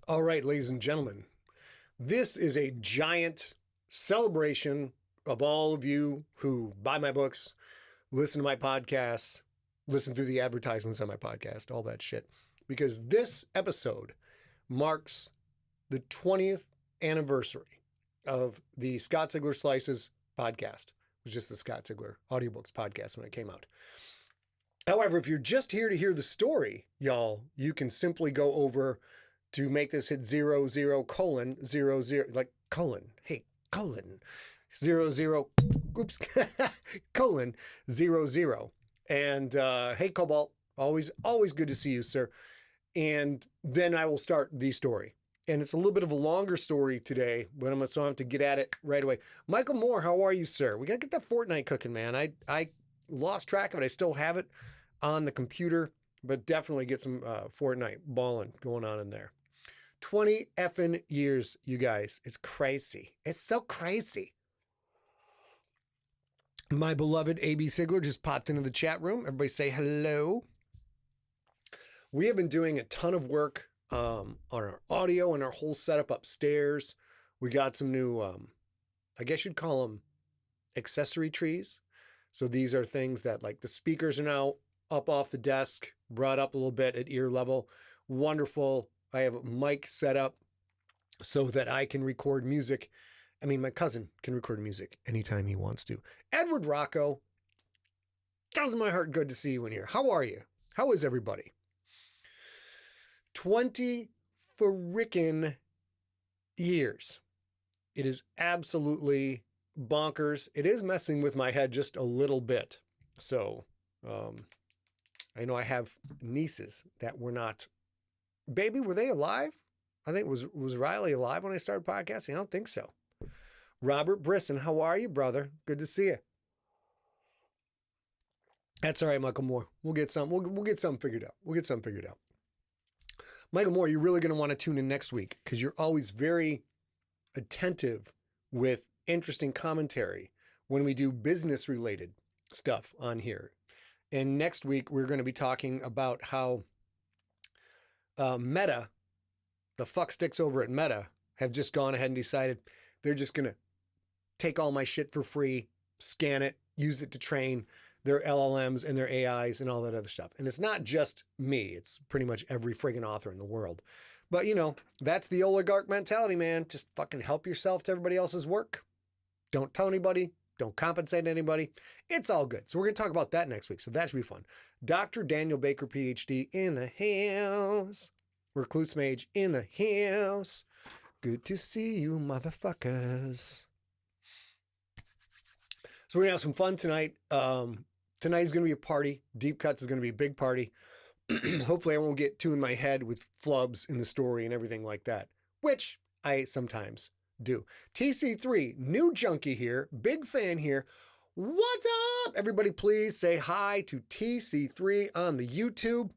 All right, ladies and gentlemen, this is a giant celebration of all of you who buy my books, listen to my podcasts, listen through the advertisements on my podcast, all that shit. Because this episode marks the 20th anniversary of the Scott Sigler Slices podcast. It was just the Scott Sigler audiobooks podcast when it came out. However, if you're just here to hear the story, y'all, you can simply go over to make this hit 00:00, like colon, hey, colon, 00, oops, colon, 00. And hey, Cobalt, always good to see you, sir. And then I will start the story. And it's a little bit of a longer story today, but I'm going to have to get at it right away. Michael Moore, how are you, sir? We got to get that Fortnite cooking, man. I lost track of it. I still have it on the computer, but definitely get some Fortnite balling going on in there. 20 effing years, you guys. It's crazy. It's so crazy. My beloved AB Sigler just popped into the chat room. Everybody say hello. We have been doing a ton of work on our audio and our whole setup upstairs. We got some new, I guess you'd call them accessory trees. So these are things that, like, the speakers are now up off the desk, brought up a little bit at ear level. Wonderful. I have a mic set up so that I can record music. I mean, my cousin can record music anytime he wants to. Edward Rocco, does my heart good to see you in here. How are you? How is everybody? 20 frickin' years. It is absolutely bonkers. It is messing with my head just a little bit. So, I know I have nieces that were not, baby, were they alive? I think was Riley alive when I started podcasting? I don't think so. Robert Brisson, how are you, brother? Good to see you. That's all right, Michael Moore. We'll get some. We'll get something figured out. We'll get something figured out. Michael Moore, you're really going to want to tune in next week because you're always very attentive with interesting commentary when we do business-related stuff on here. And next week, we're going to be talking about how Meta, the fuck sticks over at Meta, have just gone ahead and decided they're just going to take all my shit for free, scan it, use it to train their LLMs and their AIs and all that other stuff. And it's not just me. It's pretty much every friggin' author in the world. But, you know, that's the oligarch mentality, man. Just fucking help yourself to everybody else's work. Don't tell anybody. Don't compensate anybody. It's all good. So we're going to talk about that next week. So that should be fun. Dr. Daniel Baker, PhD, in the house. Recluse Mage in the house. Good to see you, motherfuckers. So we're going to have some fun tonight. Tonight is going to be a party. Deep Cuts is going to be a big party. Hopefully I won't get too in my head with flubs in the story and everything like that, which I sometimes do. TC3, new junkie here, big fan here. What's up? Everybody please say hi to TC3 on the YouTube.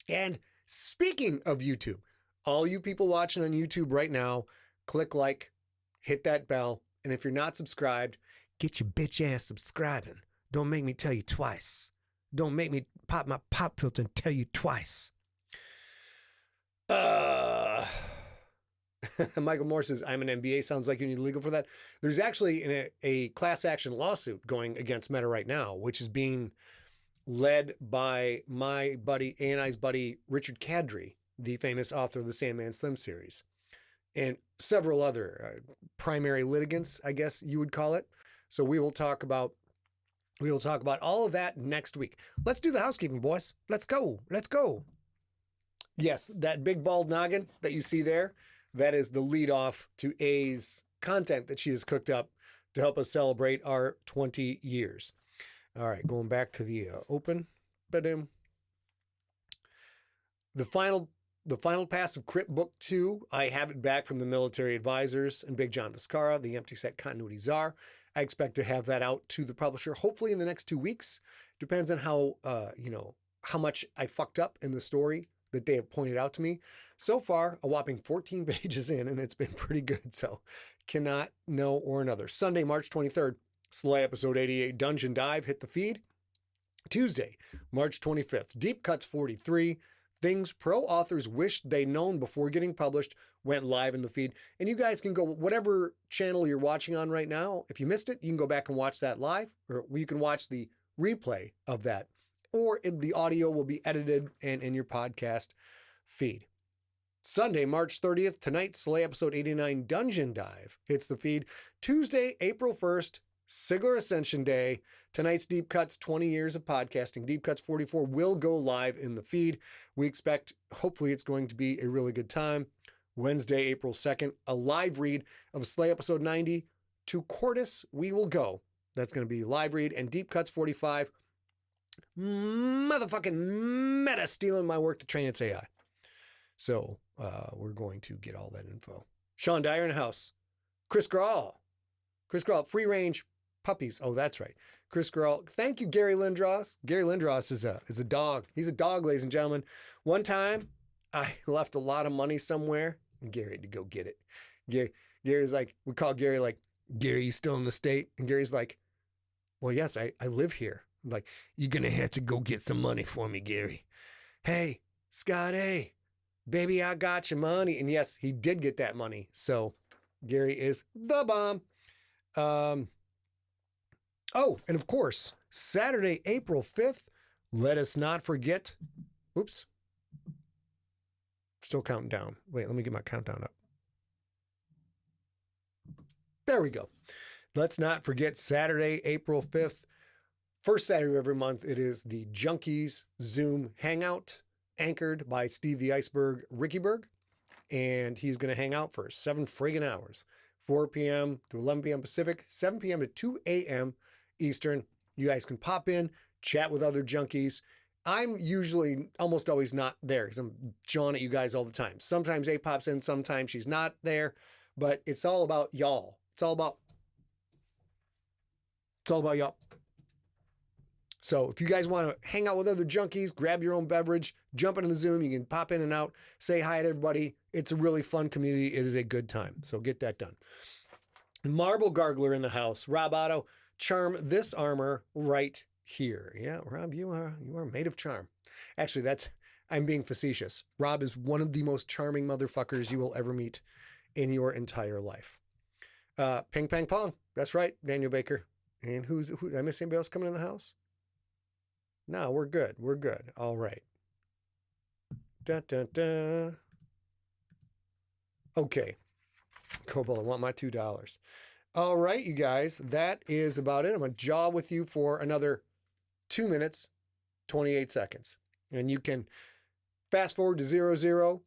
And speaking of YouTube, all you people watching on YouTube right now, click like, hit that bell. And if you're not subscribed, get your bitch ass subscribing. Don't make me tell you twice. Don't make me pop my pop filter and tell you twice. Michael Moore says, I'm an MBA. Sounds like you need legal for that. There's actually a class action lawsuit going against Meta right now, which is being led by my buddy, ANI's buddy, Richard Kadri, the famous author of the Sandman Slim series, and several other primary litigants, I guess you would call it. So we will talk about all of that next week. Let's do the housekeeping, boys. Let's go. Let's go. Yes, that big bald noggin that you see there, that is the lead off to A's content that she has cooked up to help us celebrate our 20 years. All right, going back to the open. The final pass of Crypt Book 2, I have it back from the Military Advisors and Big John Viscara, the Empty Set Continuity Czar. I expect to have that out to the publisher, hopefully in the next 2 weeks. Depends on how, how much I fucked up in the story that they have pointed out to me. So far, a whopping 14 pages in, and it's been pretty good. So cannot know or another. Sunday, March 23rd, Slay episode 88, Dungeon Dive, hit the feed. Tuesday, March 25th, Deep Cuts 43, Things pro authors wished they'd known before getting published went live in the feed. And you guys can go, whatever channel you're watching on right now, if you missed it, you can go back and watch that live, or you can watch the replay of that, or the audio will be edited and in your podcast feed. Sunday, March 30th, tonight's Slay episode 89 Dungeon Dive hits the feed. Tuesday, April 1st, Sigler Ascension Day. Tonight's Deep Cuts, 20 years of podcasting. Deep Cuts 44 will go live in the feed. We expect, hopefully it's going to be a really good time. Wednesday, April 2nd, a live read of Slay episode 90. To Cordis we will go. That's going to be live read. And Deep Cuts 45, motherfucking meta stealing my work to train its AI. So we're going to get all that info. Sean Dyer in the house. Chris Grawl, free range puppies. Oh, that's right. Chris Grawl. Thank you, Gary Lindros. Gary Lindros is a dog. He's a dog, ladies and gentlemen. One time I left a lot of money somewhere and Gary had to go get it. Gary's like, we call Gary like, Gary, you still in the state? And Gary's like, well, yes, I live here. I'm like, you're going to have to go get some money for me, Gary. Hey, Scotty, baby, I got your money. And yes, he did get that money. So Gary is the bomb. Oh, and of course, Saturday, April 5th, let us not forget, oops, still counting down. Wait, let me get my countdown up. There we go. Let's not forget Saturday, April 5th. First Saturday of every month, it is the Junkies Zoom Hangout, anchored by Steve the Iceberg Rickyberg. And he's going to hang out for 7 friggin' hours, 4 p.m. to 11 p.m. Pacific, 7 p.m. to 2 a.m. Eastern. You guys can pop in, chat with other junkies. I'm usually almost always not there because I'm jawing at you guys all the time. Sometimes A pops in, sometimes she's not there, but it's all about y'all. It's all about y'all. So if you guys want to hang out with other junkies, grab your own beverage, jump into the Zoom, you can pop in and out, say hi to everybody. It's a really fun community. It is a good time. So get that done. Marble Gargler in the house. Rob Otto, charm this armor right here. Yeah, Rob, you are made of charm. Actually, I'm being facetious. Rob is one of the most charming motherfuckers you will ever meet in your entire life. Ping Pang Pong. That's right, Daniel Baker. And who? Did I miss anybody else coming in the house? No, we're good. We're good. All right. Dun, dun, dun. Okay. Cobalt, I want my $2. All right, you guys, that is about it. I'm going to jaw with you for another 2 minutes, 28 seconds. And you can fast forward to 00:00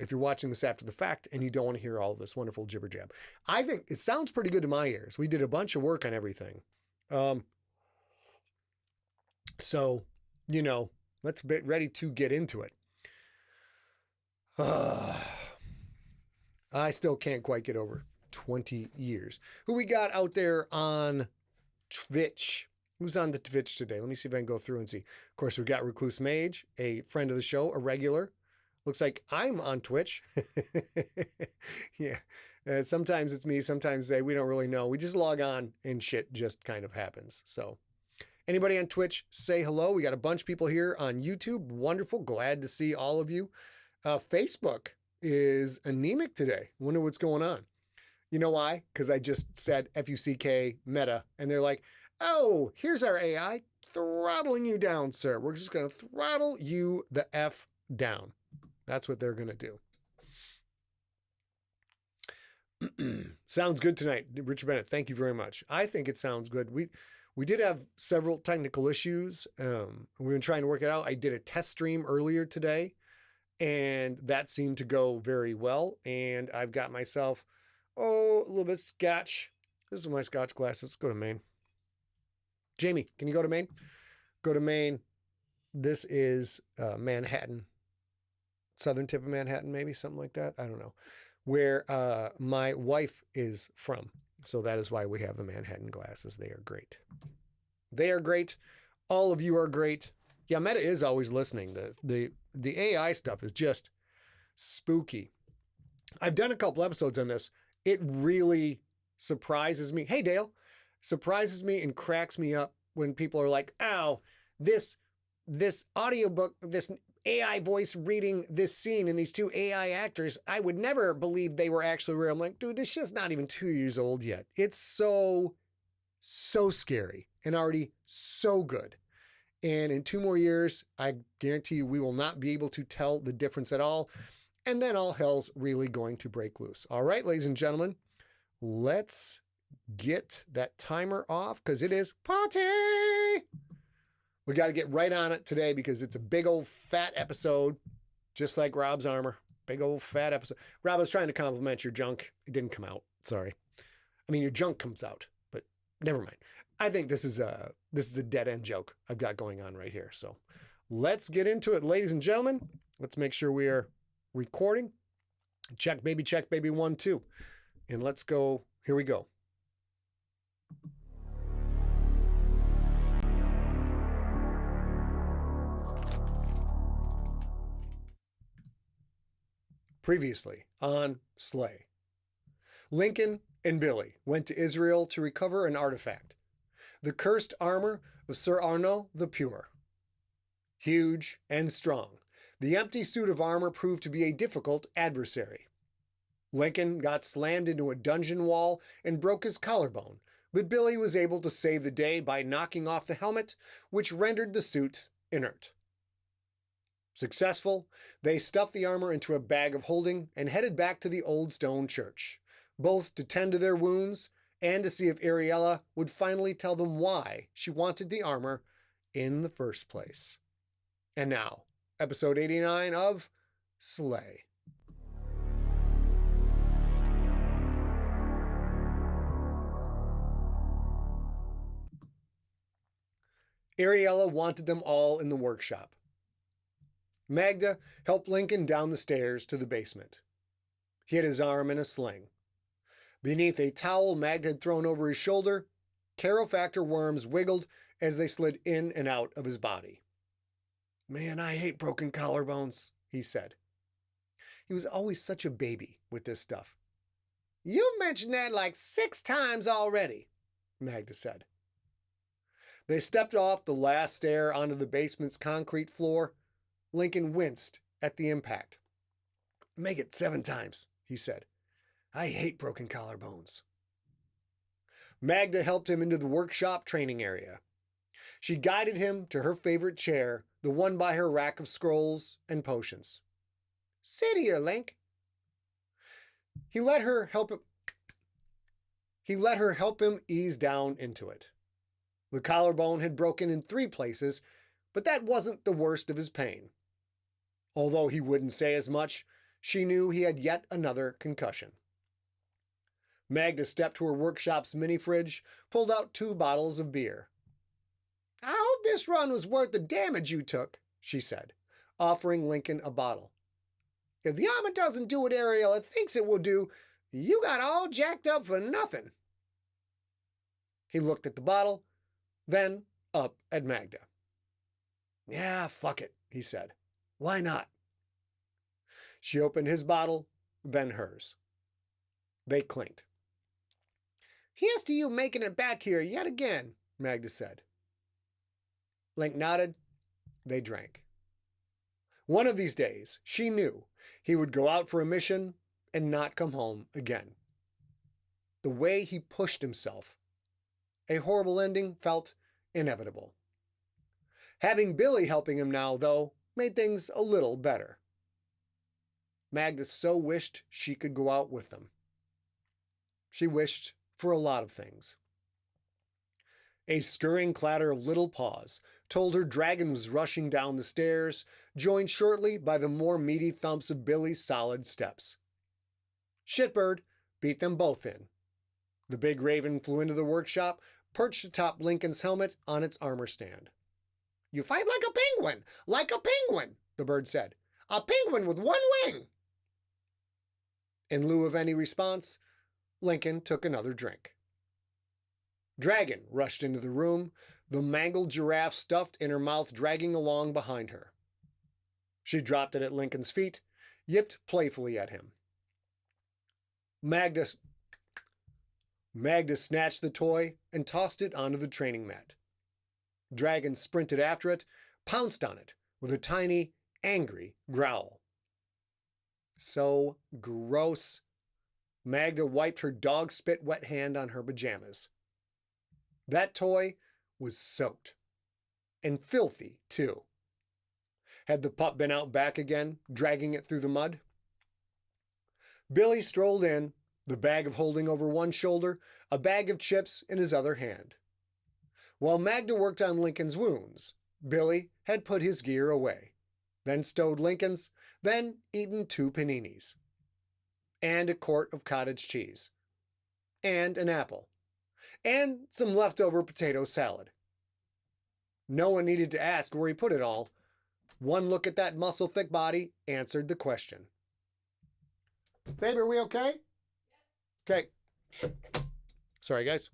if you're watching this after the fact and you don't want to hear all this wonderful jibber jab. I think it sounds pretty good to my ears. We did a bunch of work on everything. So, let's get ready to get into it. I still can't quite get over 20 years. Who we got out there on Twitch? Who's on the Twitch today? Let me see if I can go through and see. Of course, we've got Recluse Mage, a friend of the show, a regular. Looks like I'm on Twitch. Yeah. Sometimes it's me, sometimes we don't really know. We just log on and shit just kind of happens. So anybody on Twitch, say hello. We got a bunch of people here on YouTube. Wonderful. Glad to see all of you. Facebook is anemic today. Wonder what's going on. You know why? Because I just said FUCK meta, and they're like, oh, here's our AI throttling you down, sir. We're just going to throttle you the F down. That's what they're going to do. Sounds good tonight. Richard Bennett, thank you very much. I think it sounds good. We did have several technical issues. We've been trying to work it out. I did a test stream earlier today, and that seemed to go very well. And I've got myself, a little bit of scotch. This is my scotch glass. Let's go to Maine. Jamie, can you go to Maine? Go to Maine. This is Manhattan. Southern tip of Manhattan, maybe, something like that. I don't know. Where my wife is from. So that is why we have the Manhattan glasses. They are great. They are great. All of you are great. Yeah, Meta is always listening. The AI stuff is just spooky. I've done a couple episodes on this. It really surprises me. Hey, Dale. Surprises me and cracks me up when people are like, oh, this this audiobook, this AI voice reading this scene and these two AI actors, I would never believe they were actually real. I'm like, dude, this shit's not even 2 years old yet. It's so scary and already so good. And in 2 more years, I guarantee you we will not be able to tell the difference at all. And then all hell's really going to break loose. All right, ladies and gentlemen, let's get that timer off because it is party. We got to get right on it today because it's a big old fat episode, just like Rob's armor. Big old fat episode. Rob, I was trying to compliment your junk. It didn't come out. Sorry. I mean, your junk comes out, but never mind. I think this is a dead end joke I've got going on right here. So let's get into it, ladies and gentlemen. Let's make sure we are recording. Check baby 1, 2. And let's go. Here we go. Previously on Slay. Lincoln and Billy went to Israel to recover an artifact, the cursed armor of Sir Arnault the Pure. Huge and strong, the empty suit of armor proved to be a difficult adversary. Lincoln got slammed into a dungeon wall and broke his collarbone, but Billy was able to save the day by knocking off the helmet, which rendered the suit inert. Successful, they stuffed the armor into a bag of holding and headed back to the old stone church, both to tend to their wounds and to see if Ariella would finally tell them why she wanted the armor in the first place. And now, episode 89 of Slay. Ariella wanted them all in the workshop. Magda helped Lincoln down the stairs to the basement. He had his arm in a sling. Beneath a towel Magda had thrown over his shoulder, Carofactor worms wiggled as they slid in and out of his body. Man, I hate broken collarbones, he said. He was always such a baby with this stuff. You've mentioned that like 6 times already, Magda said. They stepped off the last stair onto the basement's concrete floor. Lincoln winced at the impact. Make it 7 times, he said. I hate broken collarbones. Magda helped him into the workshop training area. She guided him to her favorite chair, the one by her rack of scrolls and potions. Sit here, Link. He let her help him ease down into it. The collarbone had broken in 3 places, but that wasn't the worst of his pain. Although he wouldn't say as much, she knew he had yet another concussion. Magda stepped to her workshop's mini-fridge, pulled out 2 bottles of beer. I hope this run was worth the damage you took, she said, offering Lincoln a bottle. If the armor doesn't do what Ariella thinks it will do, you got all jacked up for nothing. He looked at the bottle, then up at Magda. Yeah, fuck it, he said. Why not? She opened his bottle, then hers. They clinked. Here's to you making it back here yet again, Magda said. Link nodded. They drank. One of these days, she knew he would go out for a mission and not come home again. The way he pushed himself, a horrible ending felt inevitable. Having Billy helping him now, though, made things a little better. Magda so wished she could go out with them. She wished for a lot of things. A scurrying clatter of little paws told her Dragon was rushing down the stairs, joined shortly by the more meaty thumps of Billy's solid steps. Shitbird beat them both in. The big raven flew into the workshop, perched atop Lincoln's helmet on its armor stand. You fight like a penguin, the bird said. A penguin with 1 wing. In lieu of any response, Lincoln took another drink. Dragon rushed into the room, the mangled giraffe stuffed in her mouth dragging along behind her. She dropped it at Lincoln's feet, yipped playfully at him. Magda snatched the toy and tossed it onto the training mat. Dragon sprinted after it, pounced on it with a tiny, angry growl. So gross. Magda wiped her dog spit wet hand on her pajamas. That toy was soaked. And filthy, too. Had the pup been out back again, dragging it through the mud? Billy strolled in, the bag of holding over one shoulder, a bag of chips in his other hand. While Magda worked on Lincoln's wounds, Billy had put his gear away, then stowed Lincoln's, then eaten 2 paninis, and a quart of cottage cheese, and an apple, and some leftover potato salad. No one needed to ask where he put it all. One look at that muscle-thick body answered the question. Babe, are we okay? Okay. Sorry, guys.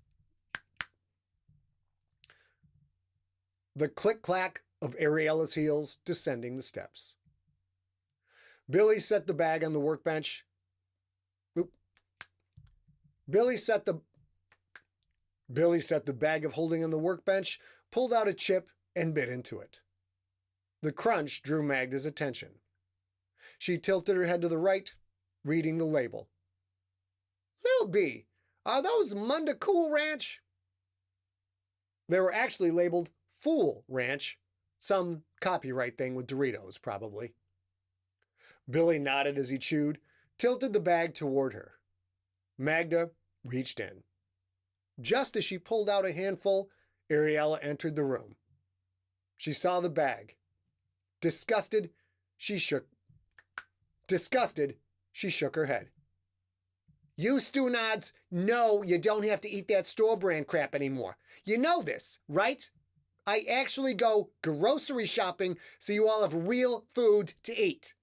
The click-clack of Ariella's heels descending the steps. Billy set the bag on the workbench. Billy set the bag of holding on the workbench, pulled out a chip, and bit into it. The crunch drew Magda's attention. She tilted her head to the right, reading the label. Lil B, are those Munda Cool Ranch? They were actually labeled Fool Ranch, some copyright thing with Doritos, probably. Billy nodded as he chewed, tilted the bag toward her. Magda reached in. Just as she pulled out a handful, Ariella entered the room. She saw the bag. Disgusted, she shook her head. You Stoonods know you don't have to eat that store brand crap anymore. You know this, right? I actually go grocery shopping so you all have real food to eat.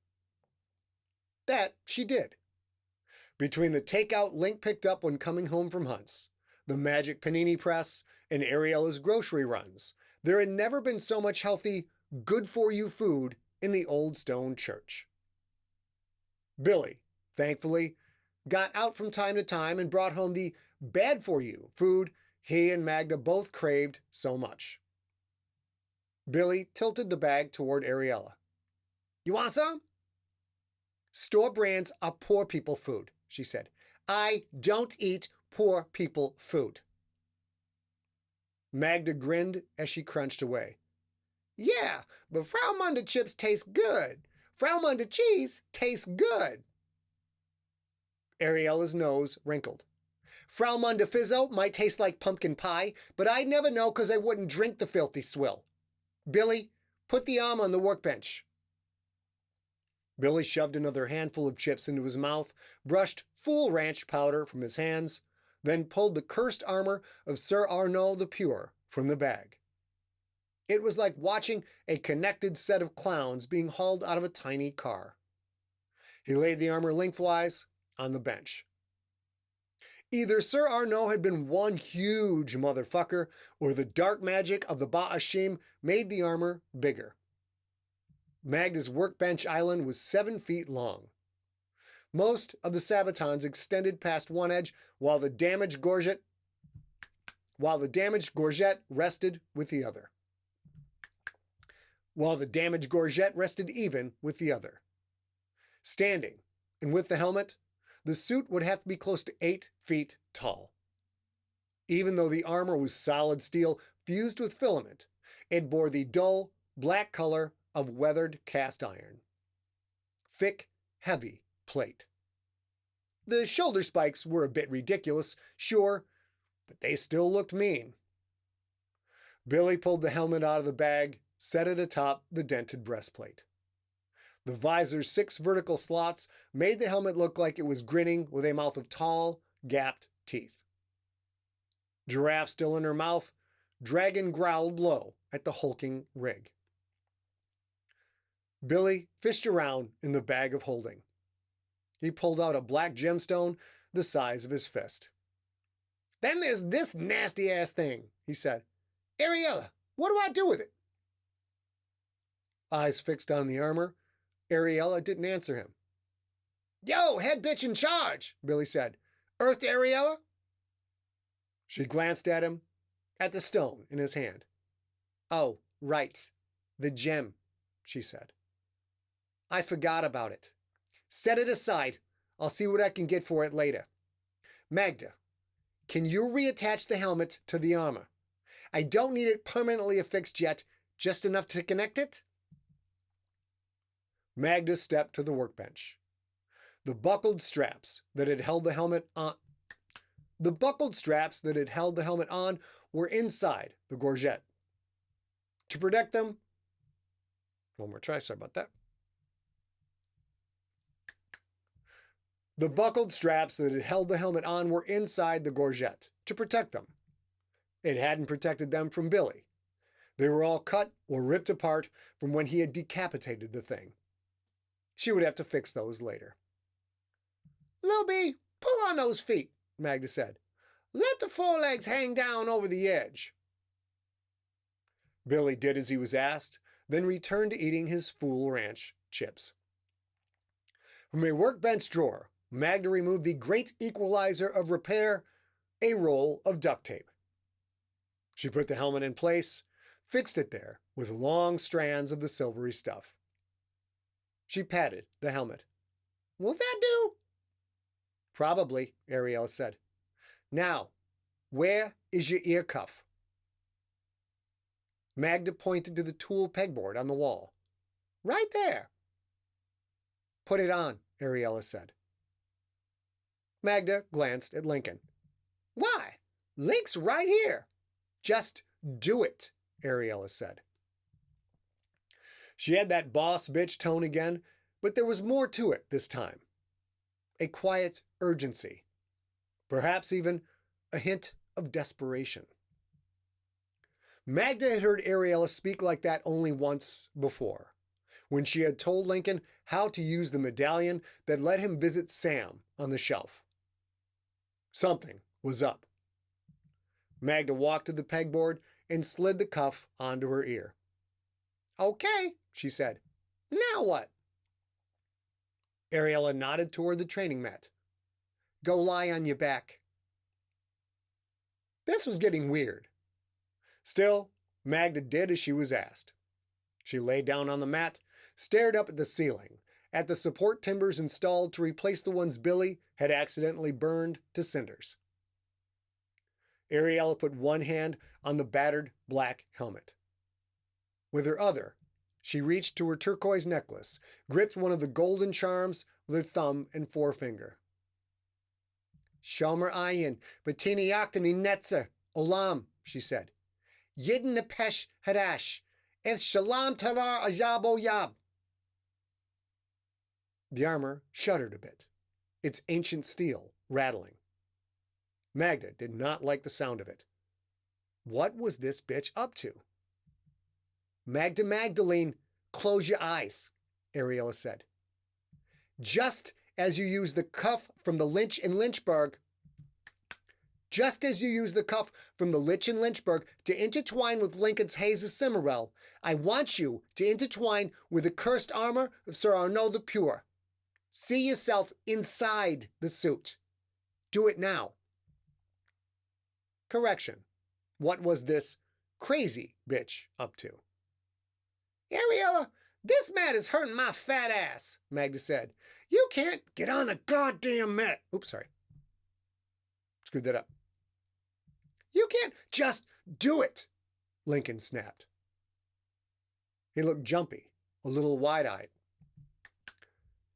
That she did. Between the takeout Link picked up when coming home from hunts, the magic panini press, and Ariella's grocery runs, there had never been so much healthy, good-for-you food in the old stone church. Billy, thankfully, got out from time to time and brought home the bad-for-you food he and Magda both craved so much. Billy tilted the bag toward Ariella. You want some? Store brands are poor people food, she said. I don't eat poor people food. Magda grinned as she crunched away. Yeah, but Frau Munda chips taste good. Frau Munda cheese tastes good. Ariella's nose wrinkled. Frau Munda Fizzo might taste like pumpkin pie, but I'd never know because I wouldn't drink the filthy swill. Billy, put the arm on the workbench. Billy shoved another handful of chips into his mouth, brushed Fool Ranch powder from his hands, then pulled the cursed armor of Sir Arnault the Pure from the bag. It was like watching a connected set of clowns being hauled out of a tiny car. He laid the armor lengthwise on the bench. Either Sir Arnault had been one huge motherfucker, or the dark magic of the Ba'ashim made the armor bigger. Magda's workbench island was 7 feet long. Most of the sabatons extended past one edge, while the damaged gorget rested with the other. Rested even with the other. Standing, and with the helmet, the suit would have to be close to 8 feet tall. Even though the armor was solid steel fused with filament, it bore the dull, black color of weathered cast iron. Thick, heavy plate. The shoulder spikes were a bit ridiculous, sure, but they still looked mean. Billy pulled the helmet out of the bag, set it atop the dented breastplate. The visor's 6 vertical slots made the helmet look like it was grinning with a mouth of tall, gapped teeth. Giraffe still in her mouth, Dragon growled low at the hulking rig. Billy fished around in the bag of holding. He pulled out a black gemstone the size of his fist. Then there's this nasty-ass thing, he said. Ariella, what do I do with it? Eyes fixed on the armor, Ariella didn't answer him. Yo, head bitch in charge, Billy said. Earth Ariella? She glanced at him, at the stone in his hand. Oh, right. The gem, she said. I forgot about it. Set it aside. I'll see what I can get for it later. Magda, can you reattach the helmet to the armor? I don't need it permanently affixed yet, just enough to connect it. Magda stepped to the workbench. The buckled straps that had held the helmet on were inside the gorget. To protect them, one more try, sorry about that. The buckled straps that had held the helmet on were inside the gorget to protect them. It hadn't protected them from Billy. They were all cut or ripped apart from when he had decapitated the thing. She would have to fix those later. Luby, pull on those feet, Magda said. Let the forelegs hang down over the edge. Billy did as he was asked, then returned to eating his Fool Ranch chips. From a workbench drawer, Magda removed the great equalizer of repair, a roll of duct tape. She put the helmet in place, fixed it there with long strands of the silvery stuff. She patted the helmet. Will that do? Probably, Ariella said. Now, where is your ear cuff? Magda pointed to the tool pegboard on the wall. Right there. Put it on, Ariella said. Magda glanced at Lincoln. Why? Link's right here. Just do it, Ariella said. She had that boss bitch tone again, but there was more to it this time. A quiet urgency. Perhaps even a hint of desperation. Magda had heard Ariella speak like that only once before, when she had told Lincoln how to use the medallion that let him visit Sam on the shelf. Something was up. Magda walked to the pegboard and slid the cuff onto her ear. Okay, she said. Now what? Ariella nodded toward the training mat. Go lie on your back. This was getting weird. Still, Magda did as she was asked. She lay down on the mat, stared up at the ceiling, at the support timbers installed to replace the ones Billy had accidentally burned to cinders. Ariella put one hand on the battered black helmet. With her other, she reached to her turquoise necklace, gripped one of the golden charms with her thumb and forefinger. Shomer ayin, betini yaktani netzer, olam, she said. Yidin nepesh hadash, es shalom tavar ajabo yab. The armor shuddered a bit, its ancient steel rattling. Magda did not like the sound of it. What was this bitch up to? Magda Magdalene, close your eyes, Ariella said. Just as you use the cuff from the Lynch and Lynchburg, to intertwine with Lincoln's Hayes' Cimarel, I want you to intertwine with the cursed armor of Sir Arnault the Pure. See yourself inside the suit. Do it now. Correction. What was this crazy bitch up to? Ariella, this mat is hurting my fat ass, Magda said. You can't get on a goddamn mat. Oops, sorry. Screwed that up. You can't just do it, Lincoln snapped. He looked jumpy, a little wide-eyed.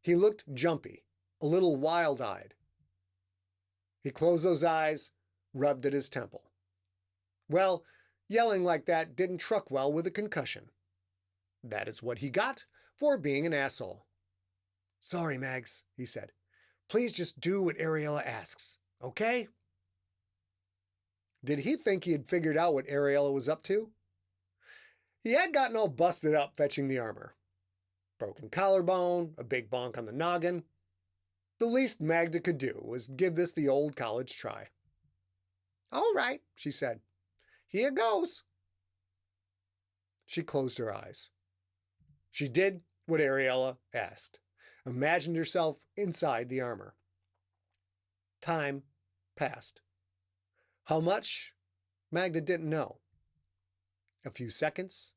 He closed those eyes, rubbed at his temple. Well, yelling like that didn't truck well with a concussion. That is what he got for being an asshole. Sorry, Mags, he said. Please just do what Ariella asks, okay? Did he think he had figured out what Ariella was up to? He had gotten all busted up fetching the armor. Broken collarbone, a big bonk on the noggin. The least Magda could do was give this the old college try. All right, she said. Here goes. She closed her eyes. She did what Ariella asked, imagined herself inside the armor. Time passed. How much? Magda didn't know. A few seconds,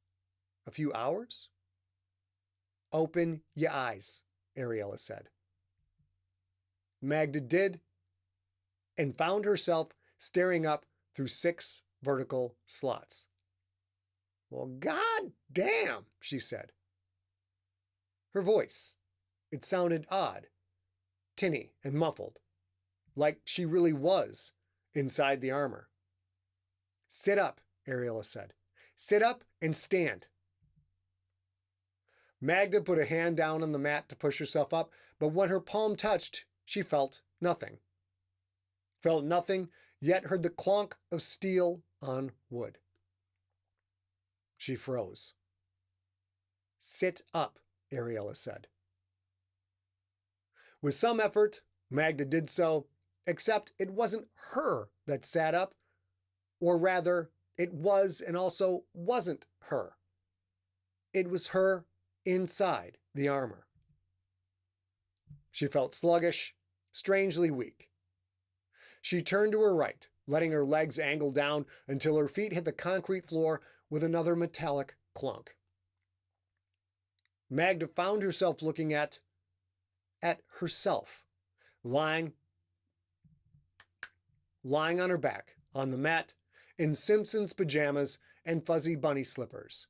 A few hours? Open your eyes, Ariella said. Magda did, and found herself staring up through 6 vertical slots. Well, god damn, she said. Her voice, it sounded odd, tinny and muffled, like she really was inside the armor. Sit up, Ariella said. Sit up and stand. Magda put a hand down on the mat to push herself up, but when her palm touched, she felt nothing. Felt nothing, yet heard the clonk of steel on wood. She froze. Sit up, Ariella said. With some effort, Magda did so, except it wasn't her that sat up, or rather, it was and also wasn't her. It was her inside the armor. She felt sluggish, strangely weak. She turned to her right, letting her legs angle down until her feet hit the concrete floor with another metallic clunk. Magda found herself looking at herself, lying on her back on the mat in Simpson's pajamas and fuzzy bunny slippers.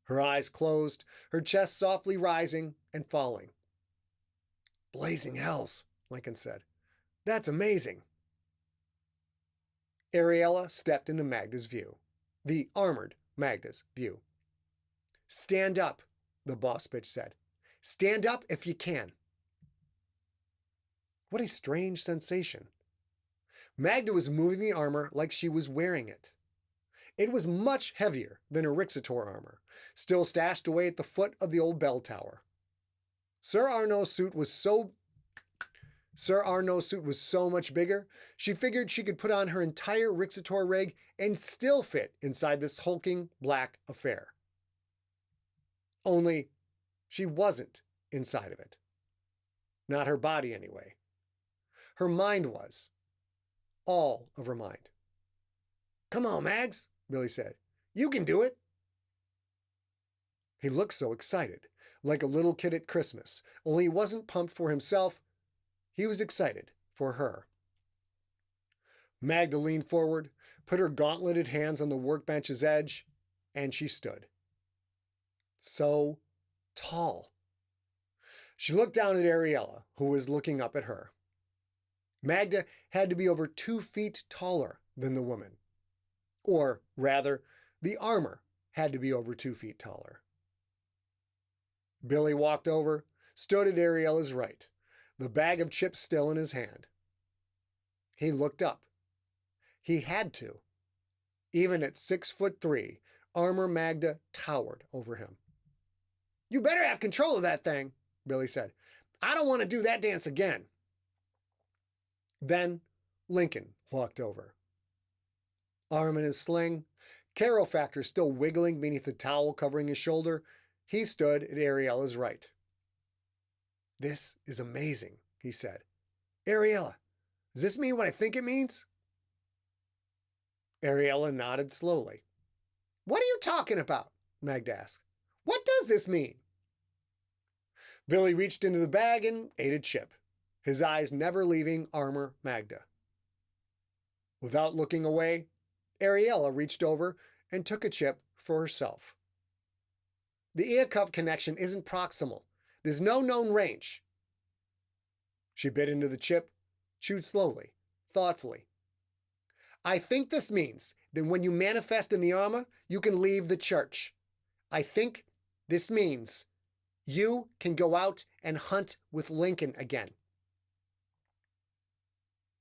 Her eyes closed, her chest softly rising and falling. Blazing hells, Lincoln said. That's amazing. Ariella stepped into Magda's view, the armored Magda's view. Stand up, the boss bitch said. Stand up if you can. What a strange sensation. Magda was moving the armor like she was wearing it. It was much heavier than her Rixator armor, still stashed away at the foot of the old bell tower. Sir Arnault's suit was so much bigger, she figured she could put on her entire Rixator rig and still fit inside this hulking black affair. Only she wasn't inside of it. Not her body, anyway. Her mind was. All of her mind. Come on, Mags, Billy said. You can do it. He looked so excited, like a little kid at Christmas, only he wasn't pumped for himself. He was excited for her. Magda leaned forward, put her gauntleted hands on the workbench's edge, and she stood. So tall. She looked down at Ariella, who was looking up at her. Magda had to be over 2 feet taller than the woman. Or, rather, the armor had to be over 2 feet taller. Billy walked over, stood at Ariella's right, the bag of chips still in his hand. He looked up. He had to. Even at 6'3", Armor Magda towered over him. You better have control of that thing, Billy said. I don't want to do that dance again. Then Lincoln walked over. Arm in his sling, Caro Factor still wiggling beneath the towel covering his shoulder, he stood at Ariella's right. This is amazing, he said. Ariella, does this mean what I think it means? Ariella nodded slowly. What are you talking about? Magda asked. What does this mean? Billy reached into the bag and ate a chip, his eyes never leaving Armor Magda. Without looking away, Ariella reached over and took a chip for herself. The ear cup connection isn't proximal. There's no known range. She bit into the chip, chewed slowly, thoughtfully. I think this means that when you manifest in the armor, you can leave the church. I think this means you can go out and hunt with Lincoln again.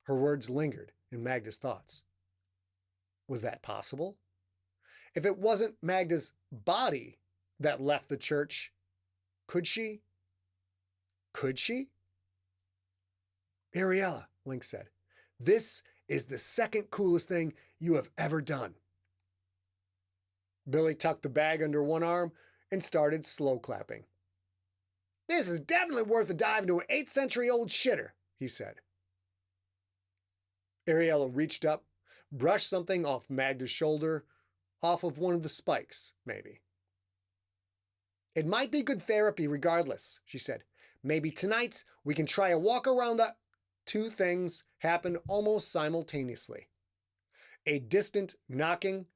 Her words lingered in Magda's thoughts. Was that possible? If it wasn't Magda's body that left the church, could she? Could she? Ariella, Link said, this is the second coolest thing you have ever done. Billy tucked the bag under one arm and started slow clapping. This is definitely worth a dive into an 8th century old shitter, he said. Ariella reached up, brushed something off Magda's shoulder, off of one of the spikes, maybe. It might be good therapy regardless, she said. Maybe tonight we can try a walk around the... Two things happened almost simultaneously. A distant knocking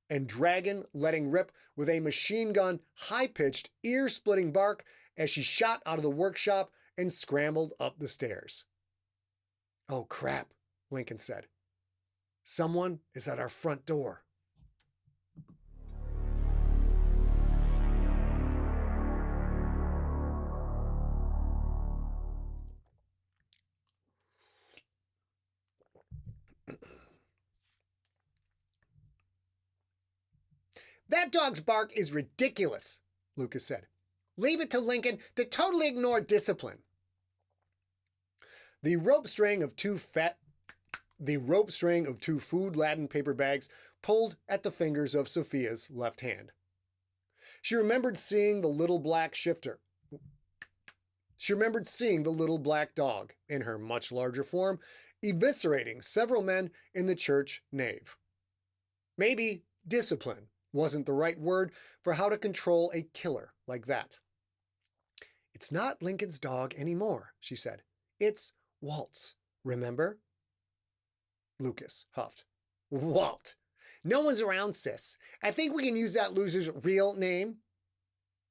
and Dragon letting rip with a machine gun, high-pitched, ear-splitting bark as she shot out of the workshop and scrambled up the stairs. "Oh, crap," Lincoln said. "Someone is at our front door." "That dog's bark is ridiculous," Lucas said. "Leave it to Lincoln to totally ignore discipline." The rope string of two food-laden paper bags pulled at the fingers of Sophia's left hand. She remembered seeing the little black dog, in her much larger form, eviscerating several men in the church nave. Maybe discipline wasn't the right word for how to control a killer like that. "It's not Lincoln's dog anymore," she said. "It's Walt's, remember?" Lucas huffed. "Walt. No one's around, sis. I think we can use that loser's real name."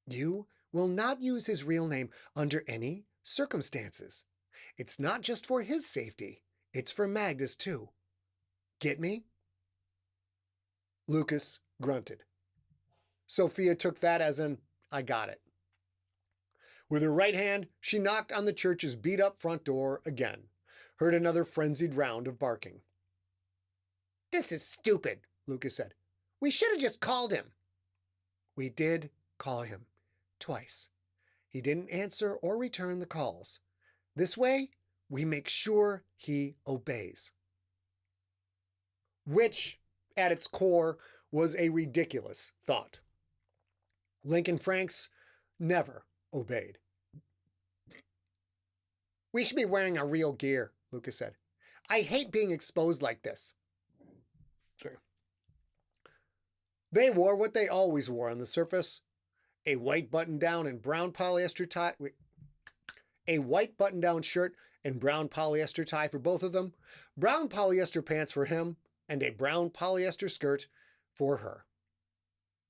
"You will not use his real name under any circumstances. It's not just for his safety. It's for Magda's, too. Get me?" Lucas grunted. Sophia took that as an, "I got it." With her right hand, she knocked on the church's beat-up front door again, heard another frenzied round of barking. "This is stupid," Lucas said. "We should have just called him." "We did call him. Twice. He didn't answer or return the calls. This way, we make sure he obeys." Which, at its core, was a ridiculous thought. Lincoln Franks never obeyed. "We should be wearing our real gear," Lucas said. "I hate being exposed like this." Sorry. They wore what they always wore on the surface: a white button-down and brown polyester tie. A white button-down shirt and brown polyester tie for both of them, brown polyester pants for him, and a brown polyester skirt for her.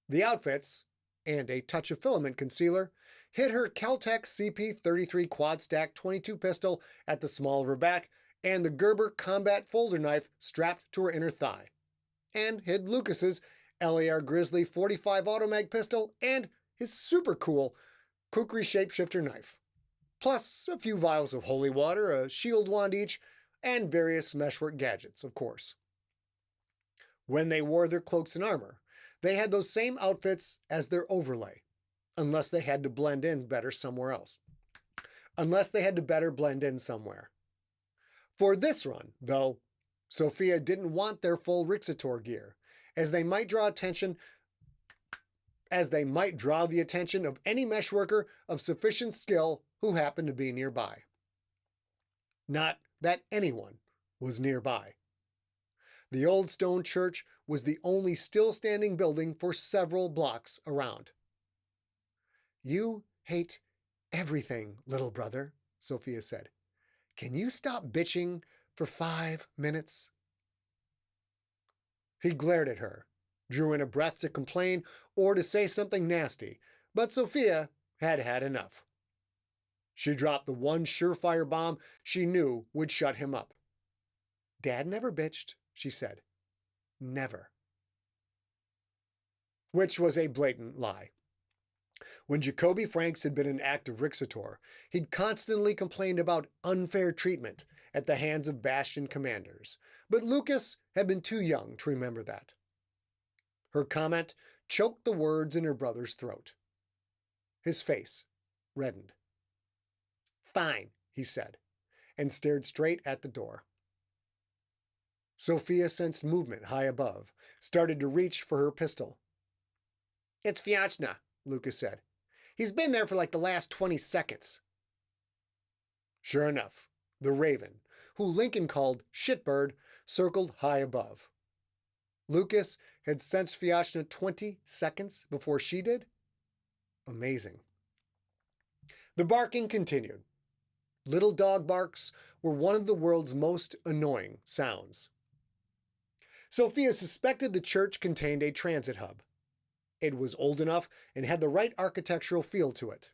The outfits, and a touch of filament concealer, hid her Kel-Tec CP-33 quad-stack .22 pistol at the small of her back and the Gerber combat folder knife strapped to her inner thigh, and hid Lucas's LAR Grizzly .45 Automag pistol and his super cool kukri shapeshifter knife, plus a few vials of holy water, a shield wand each, and various meshwork gadgets, of course. When they wore their cloaks and armor, they had those same outfits as their overlay, unless they had to blend in better somewhere else. For this run, though, Sophia didn't want their full Rixator gear, as they might draw the attention of any meshworker of sufficient skill who happened to be nearby. Not that anyone was nearby. The old stone church was the only still-standing building for several blocks around. "You hate everything, little brother," Sophia said. "Can you stop bitching for 5 minutes?" He glared at her, drew in a breath to complain or to say something nasty, but Sophia had had enough. She dropped the one surefire bomb she knew would shut him up. "Dad never bitched," she said. "Never." Which was a blatant lie. When Jacoby Franks had been an active Rixator, he'd constantly complained about unfair treatment at the hands of Bastion commanders, but Lucas had been too young to remember that. Her comment choked the words in her brother's throat. His face reddened. "Fine," he said, and stared straight at the door. Sophia sensed movement high above, started to reach for her pistol. "It's Fiachna," Lucas said. "He's been there for like the last 20 seconds. Sure enough, the Raven, who Lincoln called Shitbird, circled high above. Lucas had sensed Fiachna 20 seconds before she did. amazing. The barking continued. Little dog barks were one of the world's most annoying sounds. Sophia suspected the church contained a transit hub. It was old enough and had the right architectural feel to it.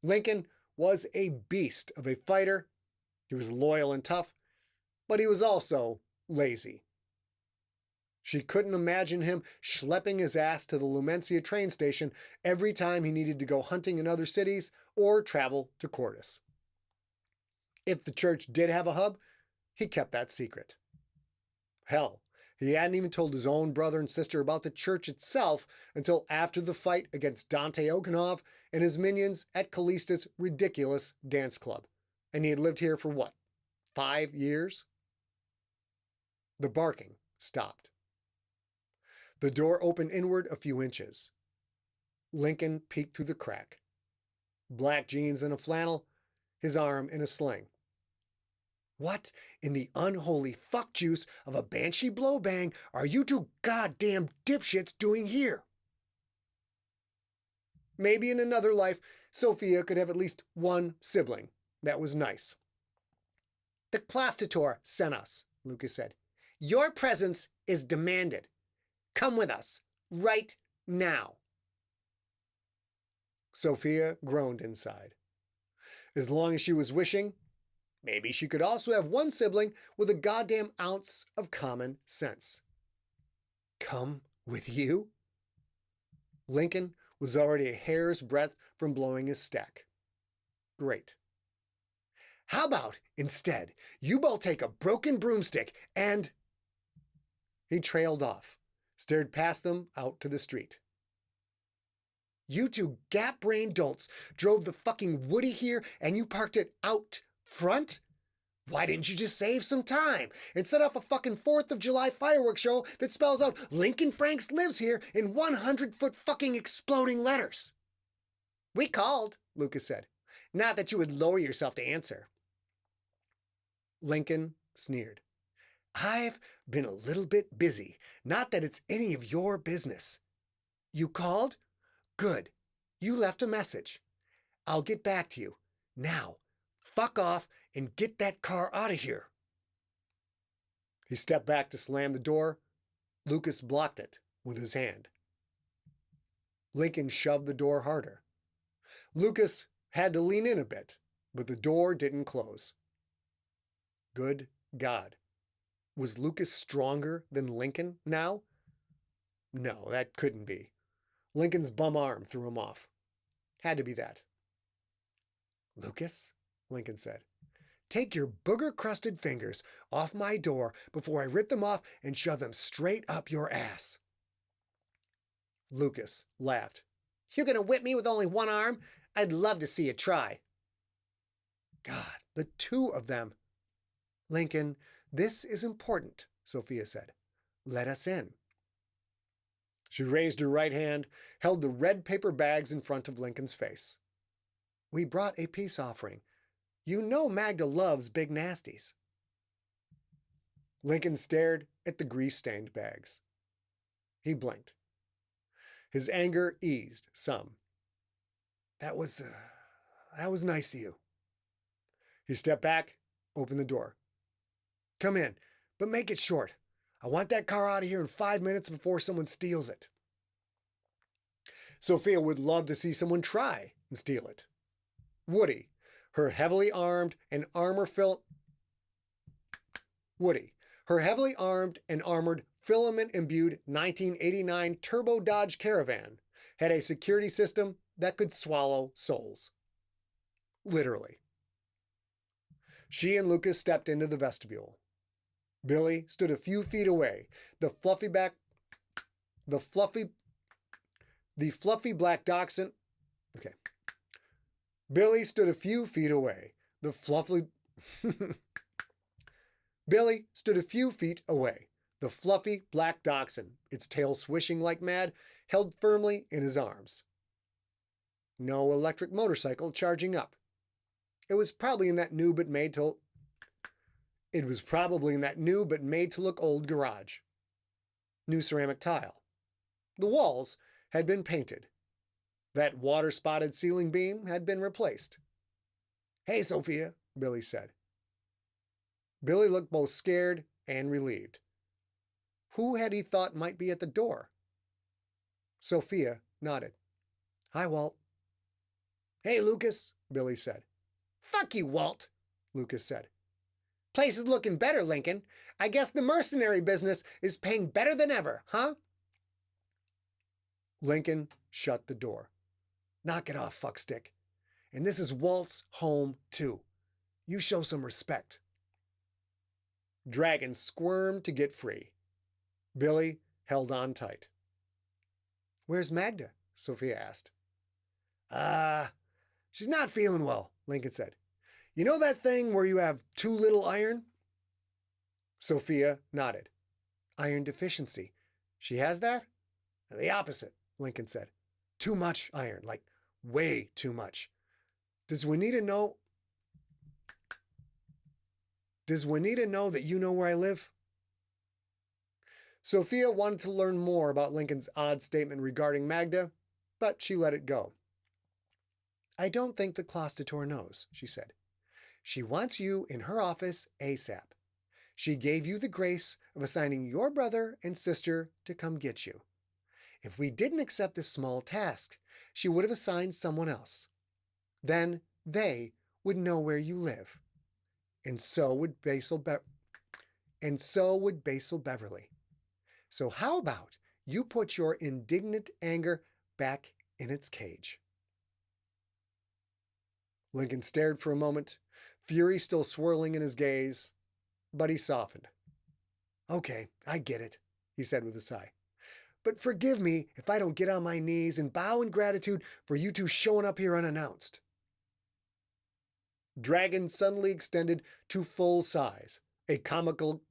Lincoln was a beast of a fighter. He was loyal and tough, but he was also lazy. She couldn't imagine him schlepping his ass to the Lumencia train station every time he needed to go hunting in other cities or travel to Cordis. If the church did have a hub, he kept that secret. Hell, he hadn't even told his own brother and sister about the church itself until after the fight against Dante Oganov and his minions at Callista's ridiculous dance club. And he had lived here for what, 5 years? The barking stopped. The door opened inward a few inches. Lincoln peeked through the crack. Black jeans and a flannel, his arm in a sling. What in the unholy fuck juice of a banshee blowbang are you two goddamn dipshits doing here? Maybe in another life, Sophia could have at least one sibling. That was nice. The Clastator sent us, Lucas said. Your presence is demanded. Come with us, right now. Sophia groaned inside. As long as she was wishing, maybe she could also have one sibling with a goddamn ounce of common sense. Come with you? Lincoln was already a hair's breadth from blowing his stack. Great. How about, instead, you both take a broken broomstick and... He trailed off, stared past them out to the street. You two gap-brained dolts drove the fucking Woody here and you parked it out front? Why didn't you just save some time and set off a fucking 4th of July fireworks show that spells out Lincoln Franks lives here in 100-foot fucking exploding letters? We called, Lucas said. Not that you would lower yourself to answer. Lincoln sneered. I've been a little bit busy. Not that it's any of your business. You called? Good. You left a message. I'll get back to you. Now, fuck off and get that car out of here. He stepped back to slam the door. Lucas blocked it with his hand. Lincoln shoved the door harder. Lucas had to lean in a bit, but the door didn't close. Good God. Was Lucas stronger than Lincoln now? No, that couldn't be. Lincoln's bum arm threw him off. Had to be that. Lucas, Lincoln said, take your booger-crusted fingers off my door before I rip them off and shove them straight up your ass. Lucas laughed. You're going to whip me with only one arm? I'd love to see you try. God, the two of them. Lincoln, this is important, Sophia said. Let us in. She raised her right hand, held the red paper bags in front of Lincoln's face. We brought a peace offering. You know Magda loves big nasties. Lincoln stared at the grease-stained bags. He blinked. His anger eased some. That was nice of you. He stepped back, opened the door. Come in, but make it short. I want that car out of here in 5 minutes before someone steals it. Sophia would love to see someone try and steal it. Woody, her heavily armed and armored filament-imbued 1989 Turbo Dodge Caravan, had a security system that could swallow souls. Literally. She and Lucas stepped into the vestibule. Billy stood a few feet away, the fluffy black dachshund. Okay. Billy stood a few feet away. Billy stood a few feet away. The fluffy black dachshund, its tail swishing like mad, held firmly in his arms. No electric motorcycle charging up. It was probably in that new but made to look old garage. New ceramic tile. The walls had been painted. That water-spotted ceiling beam had been replaced. "Hey, Sophia," Billy said. Billy looked both scared and relieved. Who had he thought might be at the door? Sophia nodded. "Hi, Walt." "Hey, Lucas," Billy said. "Fuck you, Walt," Lucas said. "Place is looking better, Lincoln. I guess the mercenary business is paying better than ever, huh?" Lincoln shut the door. "Knock it off, fuckstick. And this is Walt's home, too. You show some respect." Dragon squirmed to get free. Billy held on tight. "Where's Magda?" Sophia asked. She's not feeling well," Lincoln said. "You know that thing where you have too little iron?" Sophia nodded. "Iron deficiency. She has that?" "The opposite," Lincoln said. "Too much iron, like way too much. Does Juanita know that you know where I live?" Sophia wanted to learn more about Lincoln's odd statement regarding Magda, but she let it go. "I don't think the clostator knows," she said. "She wants you in her office ASAP. She gave you the grace of assigning your brother and sister to come get you. If we didn't accept this small task, she would have assigned someone else. Then they would know where you live. And so would Basil Beverly. So how about you put your indignant anger back in its cage?" Lincoln stared for a moment, fury still swirling in his gaze, but he softened. "Okay, I get it," he said with a sigh. "But forgive me if I don't get on my knees and bow in gratitude for you two showing up here unannounced." Dragon suddenly extended to full size, a comical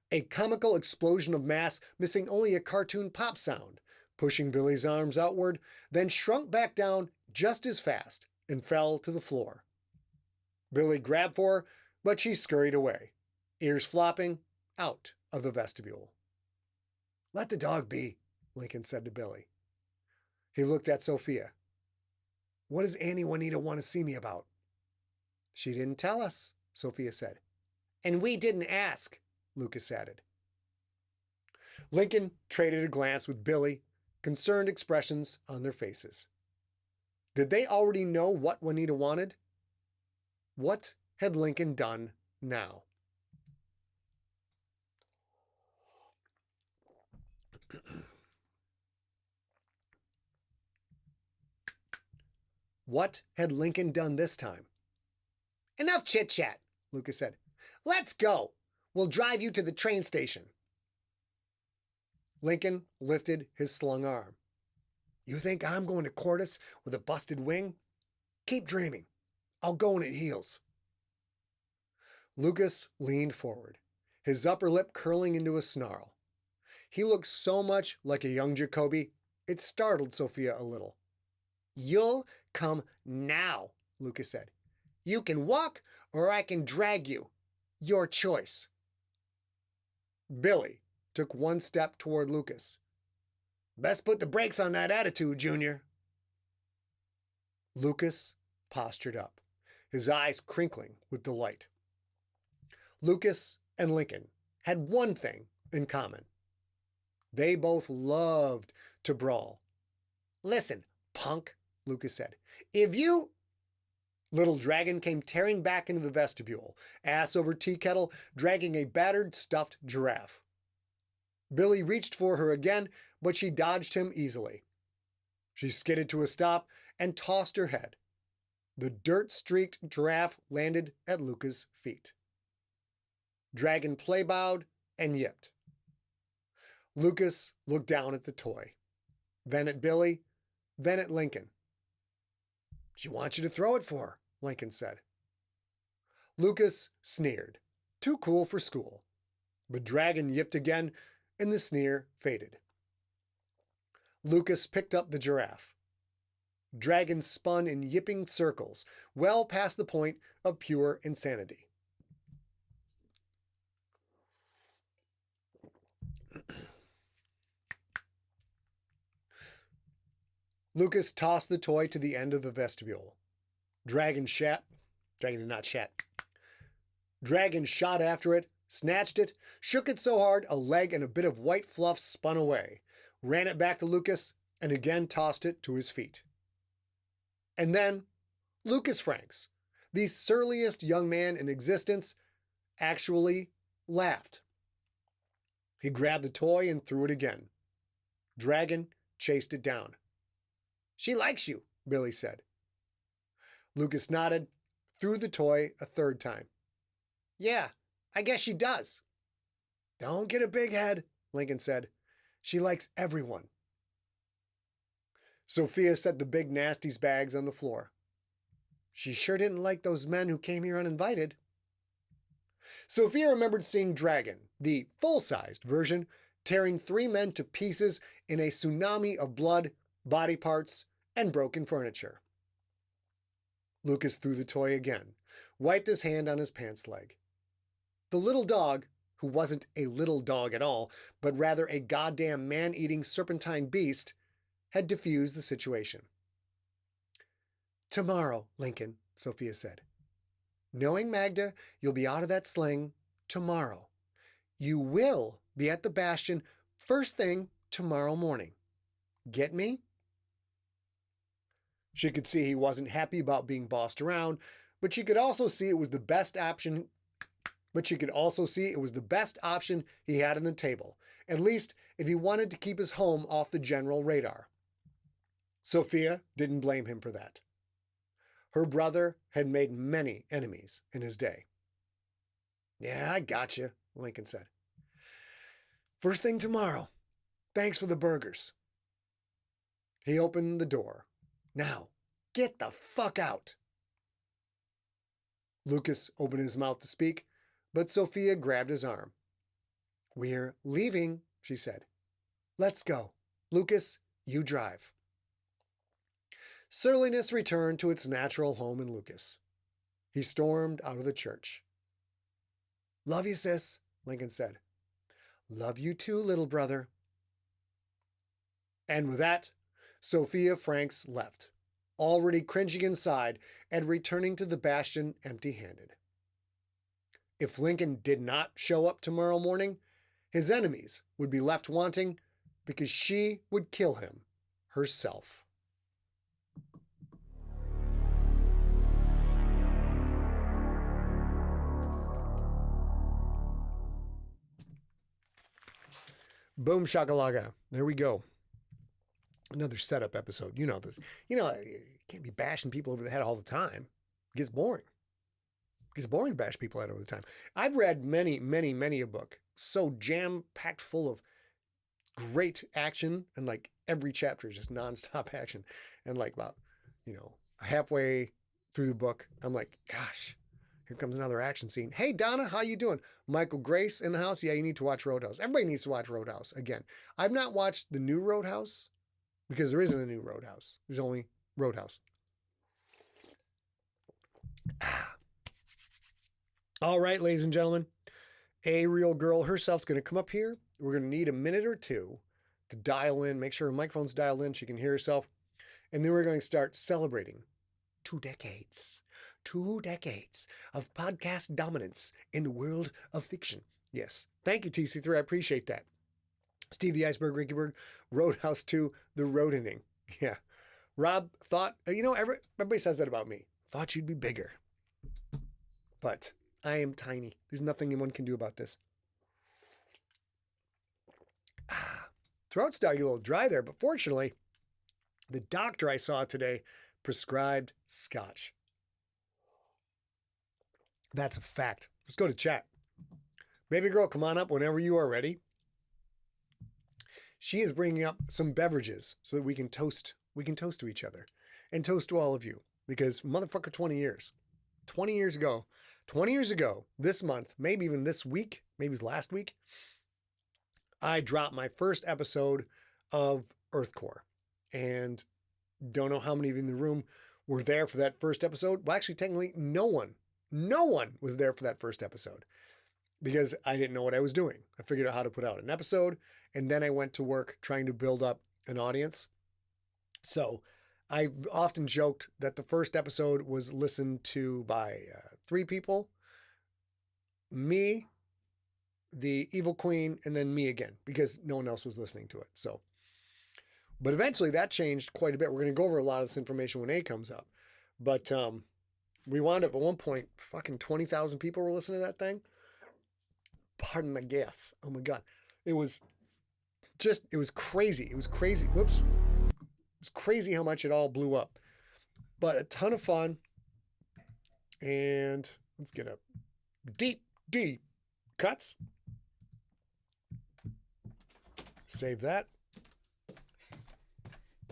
explosion of mass missing only a cartoon pop sound, pushing Billy's arms outward, then shrunk back down just as fast and fell to the floor. Billy grabbed for her, but she scurried away, ears flopping, out of the vestibule. "Let the dog be," Lincoln said to Billy. He looked at Sophia. "What does Annie Juanita want to see me about?" "She didn't tell us," Sophia said. "And we didn't ask," Lucas added. Lincoln traded a glance with Billy, concerned expressions on their faces. Did they already know what Juanita wanted? What had Lincoln done now? What had Lincoln done this time? "Enough chit-chat," Lucas said. "Let's go. We'll drive you to the train station." Lincoln lifted his slung arm. "You think I'm going to Cordis with a busted wing? Keep dreaming. I'll go when it heals." Lucas leaned forward, his upper lip curling into a snarl. He looked so much like a young Jacoby, it startled Sophia a little. "You'll come now," Lucas said. "You can walk or I can drag you. Your choice." Billy took one step toward Lucas. "Best put the brakes on that attitude, Junior." Lucas postured up, his eyes crinkling with delight. Lucas and Lincoln had one thing in common. They both loved to brawl. "Listen, punk," Lucas said. "If you—" Little Dragon came tearing back into the vestibule, ass over tea kettle, dragging a battered stuffed giraffe. Billy reached for her again, but she dodged him easily. She skidded to a stop and tossed her head. The dirt-streaked giraffe landed at Lucas' feet. Dragon play-bowed and yipped. Lucas looked down at the toy, then at Billy, then at Lincoln. "She wants you to throw it for her," Lincoln said. Lucas sneered. Too cool for school. But Dragon yipped again, and the sneer faded. Lucas picked up the giraffe. Dragon spun in yipping circles, well past the point of pure insanity. Lucas tossed the toy to the end of the vestibule. Dragon shot after it, snatched it, shook it so hard a leg and a bit of white fluff spun away, ran it back to Lucas, and again tossed it to his feet. And then Lucas Franks, the surliest young man in existence, actually laughed. He grabbed the toy and threw it again. Dragon chased it down. "She likes you," Billy said. Lucas nodded, threw the toy a third time. "Yeah, I guess she does." "Don't get a big head," Lincoln said. "She likes everyone." Sophia set the big nasty's bags on the floor. "She sure didn't like those men who came here uninvited." Sophia remembered seeing Dragon, the full-sized version, tearing 3 men to pieces in a tsunami of blood, body parts, and broken furniture. Lucas threw the toy again, wiped his hand on his pants leg. The little dog, who wasn't a little dog at all, but rather a goddamn man-eating serpentine beast, had diffused the situation. "Tomorrow, Lincoln," Sophia said. "Knowing Magda, you'll be out of that sling tomorrow. You will be at the Bastion first thing tomorrow morning. Get me?" She could see he wasn't happy about being bossed around, but she could also see it was the best option. He had on the table, at least if he wanted to keep his home off the general radar. Sophia didn't blame him for that. Her brother had made many enemies in his day. "Yeah, I gotcha," Lincoln said. "First thing tomorrow. Thanks for the burgers." He opened the door. "Now, get the fuck out." Lucas opened his mouth to speak, but Sophia grabbed his arm. "We're leaving," she said. "Let's go. Lucas, you drive." Surliness returned to its natural home in Lucas. He stormed out of the church. "Love you, sis," Lincoln said. "Love you too, little brother." And with that, Sophia Franks left, already cringing inside and returning to the Bastion empty-handed. If Lincoln did not show up tomorrow morning, his enemies would be left wanting because she would kill him herself. Boom shakalaka. There we go. Another setup episode. You know this. You can't be bashing people over the head all the time. It gets boring. It gets boring to bash people head over the time. I've read many, many, many a book so jam-packed full of great action, and like every chapter is just nonstop action. And like about, halfway through the book, I'm like, gosh, here comes another action scene. "Hey, Donna, how you doing? Michael Grace in the house? Yeah, you need to watch Roadhouse." Everybody needs to watch Roadhouse. Again, I've not watched the new Roadhouse because there isn't a new Roadhouse. There's only Roadhouse. All right, ladies and gentlemen, Ariel girl herself's going to come up here. We're going to need a minute or two to dial in, make sure her microphone's dialed in, she can hear herself. And then we're going to start celebrating 2 decades. 2 decades of podcast dominance in the world of fiction. Yes. Thank you, TC3. I appreciate that. Steve the Iceberg, Ricky Bird, Roadhouse 2, The Road-Inning. Yeah. Rob thought, everybody says that about me. Thought you'd be bigger. But I am tiny. There's nothing anyone can do about this. Throat's starting a little dry there, but fortunately, the doctor I saw today prescribed scotch. That's a fact. Let's go to chat. Baby girl, come on up whenever you are ready. She is bringing up some beverages so that we can toast. We can toast to each other and toast to all of you because motherfucker, 20 years. 20 years ago, this month, maybe even this week, maybe it was last week, I dropped my first episode of Earthcore. And don't know how many of you in the room were there for that first episode. Well, actually, technically, no one was there for that first episode because I didn't know what I was doing. I figured out how to put out an episode, and then I went to work trying to build up an audience. So I've often joked that the first episode was listened to by 3 people, me, the evil queen, and then me again, because no one else was listening to it. So, but eventually that changed quite a bit. We're going to go over a lot of this information when A comes up. But we wound up at one point, fucking 20,000 people were listening to that thing. Pardon my guess. Oh my God. It was crazy. It was crazy. Whoops. It was crazy how much it all blew up. But a ton of fun. And let's get a deep cuts. Save that.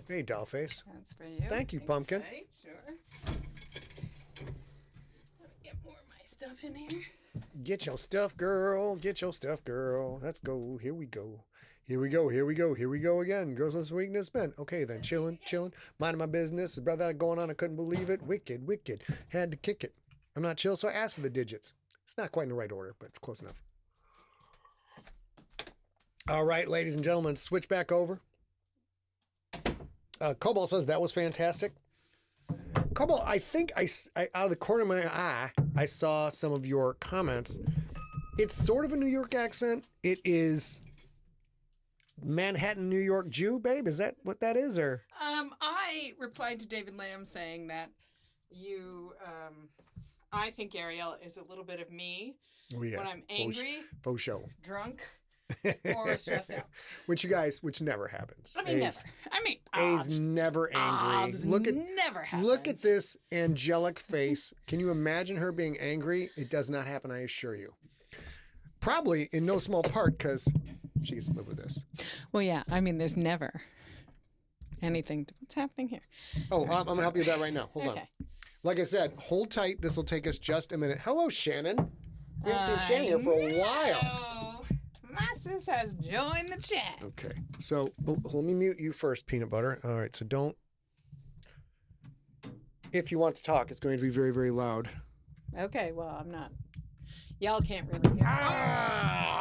Hey, Dollface. That's for you. Thank you, Pumpkin. Okay, sure. Let me get more of my stuff in here. Get your stuff, girl. Get your stuff, girl. Let's go. Here we go. Here we go. Here we go. Here we go again. Goes this weakness, man. Okay, then chilling. Minding my business. There's brother going on. I couldn't believe it. Wicked. Had to kick it. I'm not chill, so I asked for the digits. It's not quite in the right order, but it's close enough. All right, ladies and gentlemen, switch back over. Cobalt says that was fantastic. Cobalt, I think I out of the corner of my eye, I saw some of your comments. It's sort of a New York accent. It is Manhattan, New York Jew, babe. Is that what that is, or? I replied to David Lamb saying that you, I think Ariella is a little bit of me when I'm angry, faux show, drunk, or stressed out. Which never happens. I mean, never. A's never angry. Look at this angelic face. Can you imagine her being angry? It does not happen, I assure you. Probably in no small part because she gets to live with this. Well, yeah. I mean, there's never anything. What's happening here? Oh, I'm going to help you with that right now. Hold on. Like I said, hold tight. This will take us just a minute. Hello, Shannon. We haven't seen Shannon here for a while. My sis has joined the chat. Okay. So let me mute you first, Peanut Butter. All right. So don't. If you want to talk, it's going to be very, very loud. Okay. Well, I'm not. Y'all can't really hear.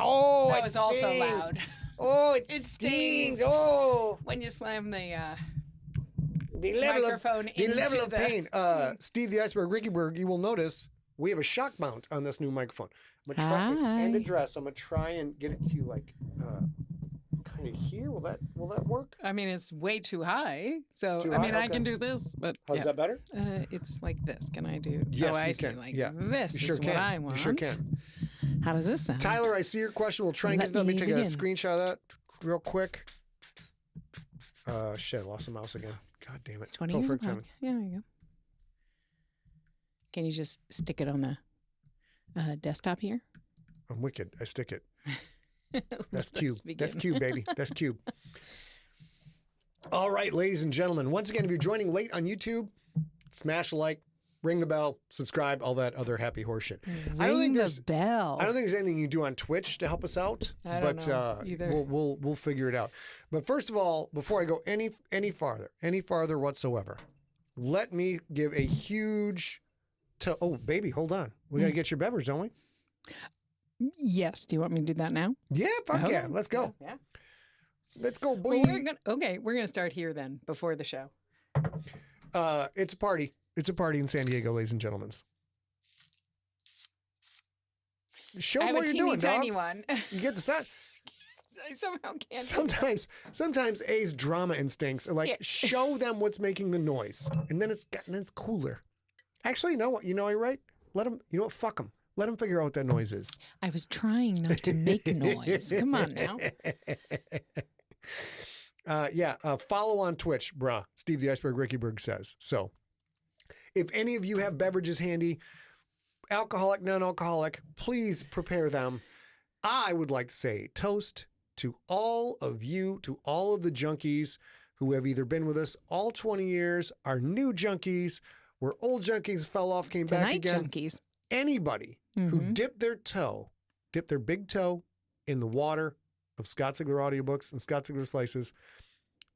Oh, that was also loud. Oh, it stings. Oh, when you slam the microphone into the level of pain. Steve the Iceberg Rickyberg, you will notice we have a shock mount on this new microphone. I'm gonna try, it's end address. I'm gonna try and get it to you like kind of here. Will that work? I mean, it's way too high. So too I mean, high? I can do this, but how's that better? It's like this. Can I do? Yes, I you see. can. Like yeah, this you sure is can. what I want. You sure can. How does this sound? Tyler, I see your question. We'll try and get it. Let me take a screenshot of that real quick. Shit, I lost the mouse again. God damn it. 20 years back. Yeah, there you go. Can you just stick it on the desktop here? I'm wicked. I stick it. That's cube. That's cube, baby. That's cube. All right, ladies and gentlemen. Once again, if you're joining late on YouTube, smash a like, ring the bell, subscribe, all that other happy horse shit. Ring the bell. I don't think there's anything you can do on Twitch to help us out. I don't know either. We'll figure it out. But first of all, before I go any farther whatsoever, let me give a huge. Oh, baby, hold on. We got to get your beverage, don't we? Yes. Do you want me to do that now? Yeah, fuck yeah. Let's go. Yeah. Let's go, boy. Well, we're gonna start here then, before the show. It's a party. It's a party in San Diego, ladies and gentlemen. Show them what you're doing, tiny dog. One. You get the sound. I somehow can't. Sometimes A's drama instincts are like, show them what's making the noise, and then it's cooler. Actually, you know what? You know, you're right. Let them. You know what? Fuck them. Let them figure out what that noise is. I was trying not to make noise. Come on now. Follow on Twitch, bruh. Steve the Iceberg Rickyberg says. So, if any of you have beverages handy, alcoholic, non-alcoholic, please prepare them. I would like to say toast to all of you, to all of the junkies who have either been with us all 20 years, are new junkies, were old junkies, fell off, came back again. Junkies. Anybody who dipped their big toe in the water of Scott Sigler audiobooks and Scott Sigler slices.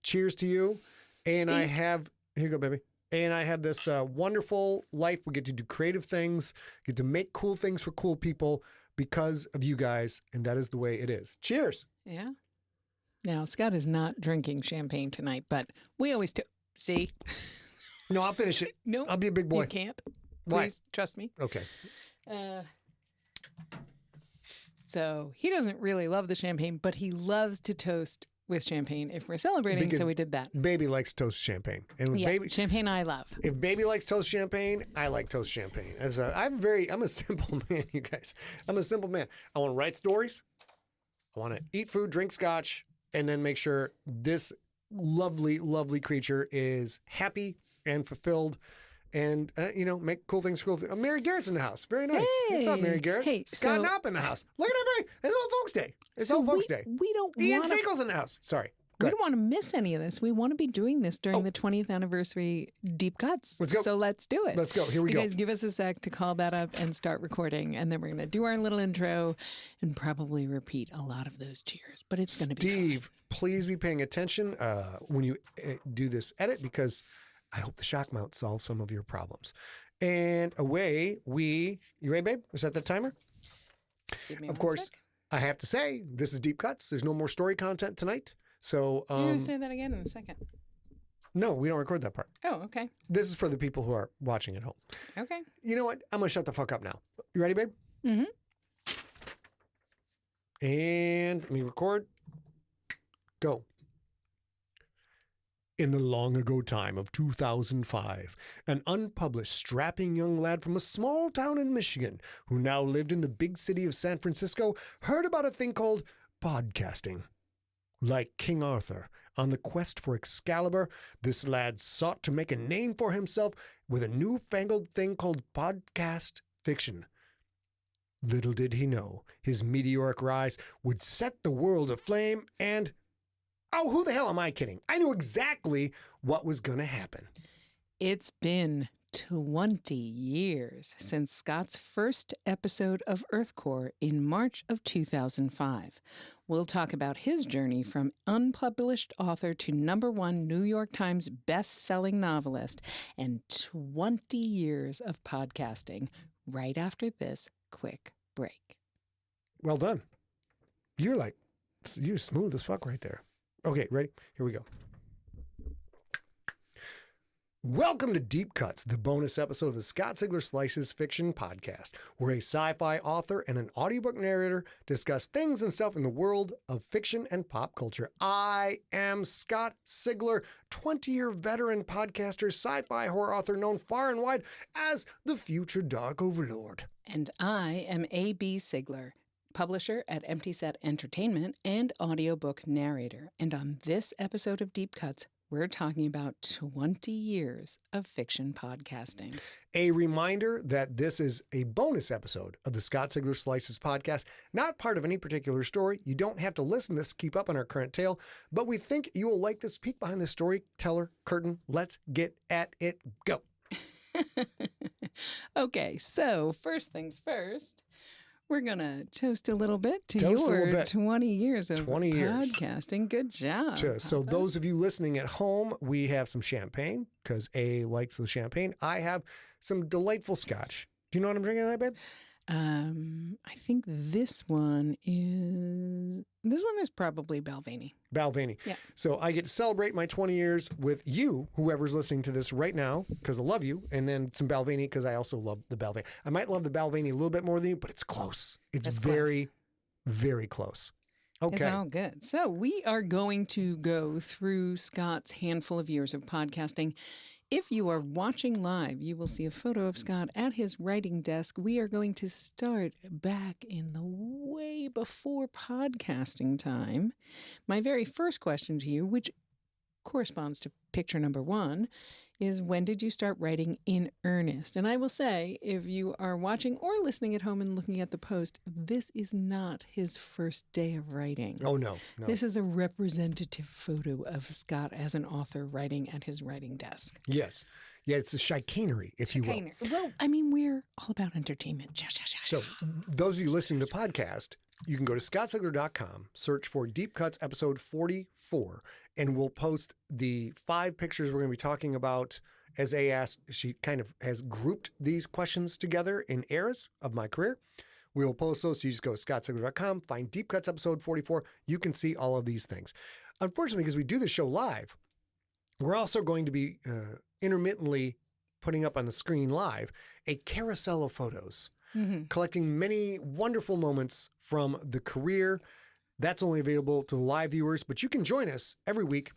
Cheers to you. And I have, here you go, baby. And I have this wonderful life. We get to do creative things, get to make cool things for cool people because of you guys. And that is the way it is. Cheers. Yeah. Now, Scott is not drinking champagne tonight, but we always do. See? No, I'll finish it. No, I'll be a big boy. you can't. Why? Please trust me. Okay. So he doesn't really love the champagne, but he loves to toast with champagne if we're celebrating. Because so we did that. Baby likes toast champagne, and with Yeah, baby champagne I love. if baby likes toast champagne, I like toast champagne. I'm a simple man, you guys. I'm a simple man. I want to write stories. I want to eat food, drink scotch, and then make sure this lovely, lovely creature is happy and fulfilled. And, make cool things for cool things. Mary Garrett's in the house. Very nice. What's up, Mary Garrett? Hey, Scott Knopp in the house. Look at that. It's Old Folks Day. It's Old Folks Day. We don't Ian want to... Siegel's in the house. Sorry. We don't want to miss any of this. We want to be doing this during the 20th anniversary Deep Cuts. Let's go. So let's do it. Let's go. Here we go. You guys give us a sec to call that up and start recording. And then we're going to do our little intro and probably repeat a lot of those cheers. But it's going to be fun. Steve, please be paying attention when you do this edit, because I hope the shock mount solves some of your problems. And away you ready, babe? Is that the timer? Give me Of one course, sec. I have to say, this is Deep Cuts. There's no more story content tonight. So, You're going to say that again in a second. no, we don't record that part. Oh, okay. This is for the people who are watching at home. Okay. You know what? I'm going to shut the fuck up now. You ready, babe? Mm-hmm. And let me record. Go. In the long ago time of 2005, an unpublished, strapping young lad from a small town in Michigan, who now lived in the big city of San Francisco, heard about a thing called podcasting. Like King Arthur, on the quest for Excalibur, this lad sought to make a name for himself with a newfangled thing called podcast fiction. Little did he know, his meteoric rise would set the world aflame and... Oh, who the hell am I kidding? I knew exactly what was going to happen. It's been 20 years since Scott's first episode of Earthcore in March of 2005. We'll talk about his journey from unpublished author to #1 New York Times best-selling novelist and 20 years of podcasting right after this quick break. Well done. You're smooth as fuck right there. Okay, ready? Here we go. Welcome to Deep Cuts, the bonus episode of the Scott Sigler Slices Fiction Podcast, where a sci-fi author and an audiobook narrator discuss things and stuff in the world of fiction and pop culture. I am Scott Sigler, 20-year veteran podcaster, sci-fi horror author known far and wide as the future Dark Overlord. And I am A.B. Sigler, publisher at Empty Set Entertainment and audiobook narrator. And on this episode of Deep Cuts, we're talking about 20 years of fiction podcasting. A reminder that this is a bonus episode of the Scott Sigler Slices podcast, not part of any particular story. You don't have to listen to this to keep up on our current tale, but we think you will like this peek behind the storyteller curtain. Let's get at it. Go. Okay, so first things first, we're going to toast a little bit to your 20 years of podcasting. Good job. So those of you listening at home, we have some champagne because A likes the champagne. I have some delightful scotch. Do you know what I'm drinking tonight, babe? I think this one is probably Balvenie. Balvenie. Yeah. So I get to celebrate my 20 years with you, whoever's listening to this right now, because I love you, and then some Balvenie because I also love the Balvenie. I might love the Balvenie a little bit more than you, but it's close. It's very, very close. Okay. It's all good. So we are going to go through Scott's handful of years of podcasting. If you are watching live, you will see a photo of Scott at his writing desk. We are going to start back in the way before podcasting time. My very first question to you, which corresponds to picture number 1, is when did you start writing in earnest? And I will say, if you are watching or listening at home and looking at the post, this is not his first day of writing. Oh, no. This is a representative photo of Scott as an author writing at his writing desk. Yes. Yeah, it's a chicanery, if you will. Well, I mean, we're all about entertainment. So those of you listening to the podcast, you can go to scottsigler.com, search for Deep Cuts episode 44, and we'll post the 5 pictures we're going to be talking about. As A asked, she kind of has grouped these questions together in eras of my career. We'll post those. So you just go to scottsigler.com, find Deep Cuts episode 44. You can see all of these things. Unfortunately, because we do the show live, we're also going to be intermittently putting up on the screen live a carousel of photos, collecting many wonderful moments from the career. That's only available to the live viewers, but you can join us every week,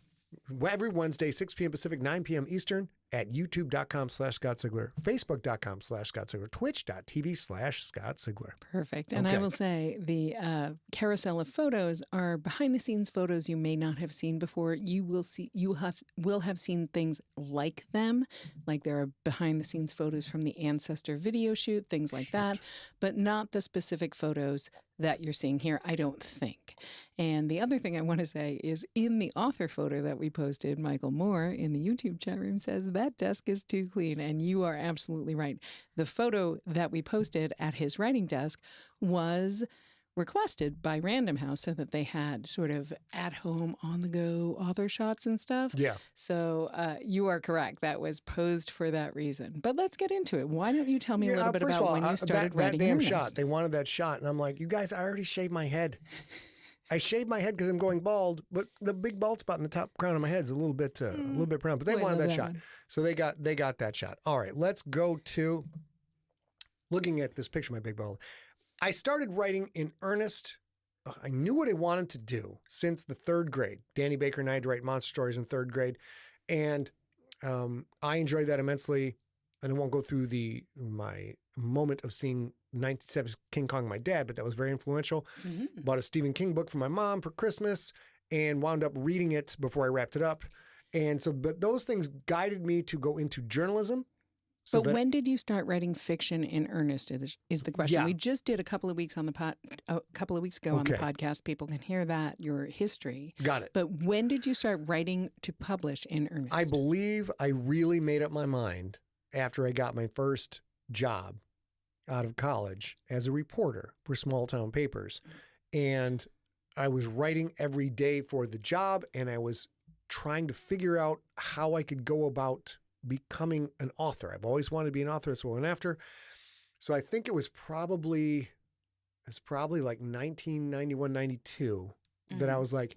every Wednesday, 6 p.m. Pacific, 9 p.m. Eastern at youtube.com/Scott Sigler, facebook.com/Scott Sigler, twitch.tv/Scott Sigler. Perfect. And I will say the carousel of photos are behind the scenes photos you may not have seen before. You will have seen things like them, like there are behind the scenes photos from the ancestor video shoot, things like that, but not the specific photos that you're seeing here, I don't think. And the other thing I want to say is in the author photo that we posted, Michael Moore in the YouTube chat room says that desk is too clean. And you are absolutely right. The photo that we posted at his writing desk was requested by Random House so that they had sort of at home, on the go author shots and stuff. Yeah. So you are correct. That was posed for that reason. But let's get into it. Why don't you tell me a little bit about when you started writing that damn your shot. next? They wanted that shot. And I'm like, you guys, I already shaved my head. I shaved my head because I'm going bald, but the big bald spot in the top crown of my head is a little bit brown. But they wanted that shot. So they got that shot. All right, let's go to looking at this picture of my big bald. I started writing in earnest. I knew what I wanted to do since the third grade. Danny Baker and I had to write monster stories in third grade. And I enjoyed that immensely. And I won't go through my moment of seeing 1970's King Kong, my dad, but that was very influential. Bought a Stephen King book for my mom for Christmas and wound up reading it before I wrapped it up. And so, but those things guided me to go into journalism. So but when did you start writing fiction in earnest is the question. Yeah. We just did a couple of weeks ago on the podcast. People can hear that, your history. Got it. But when did you start writing to publish in earnest? I believe I really made up my mind after I got my first job out of college as a reporter for small town papers. And I was writing every day for the job, and I was trying to figure out how I could go about becoming an author. I've always wanted to be an author. That's what I went after. So I think it's probably like 1991, 92 that I was like,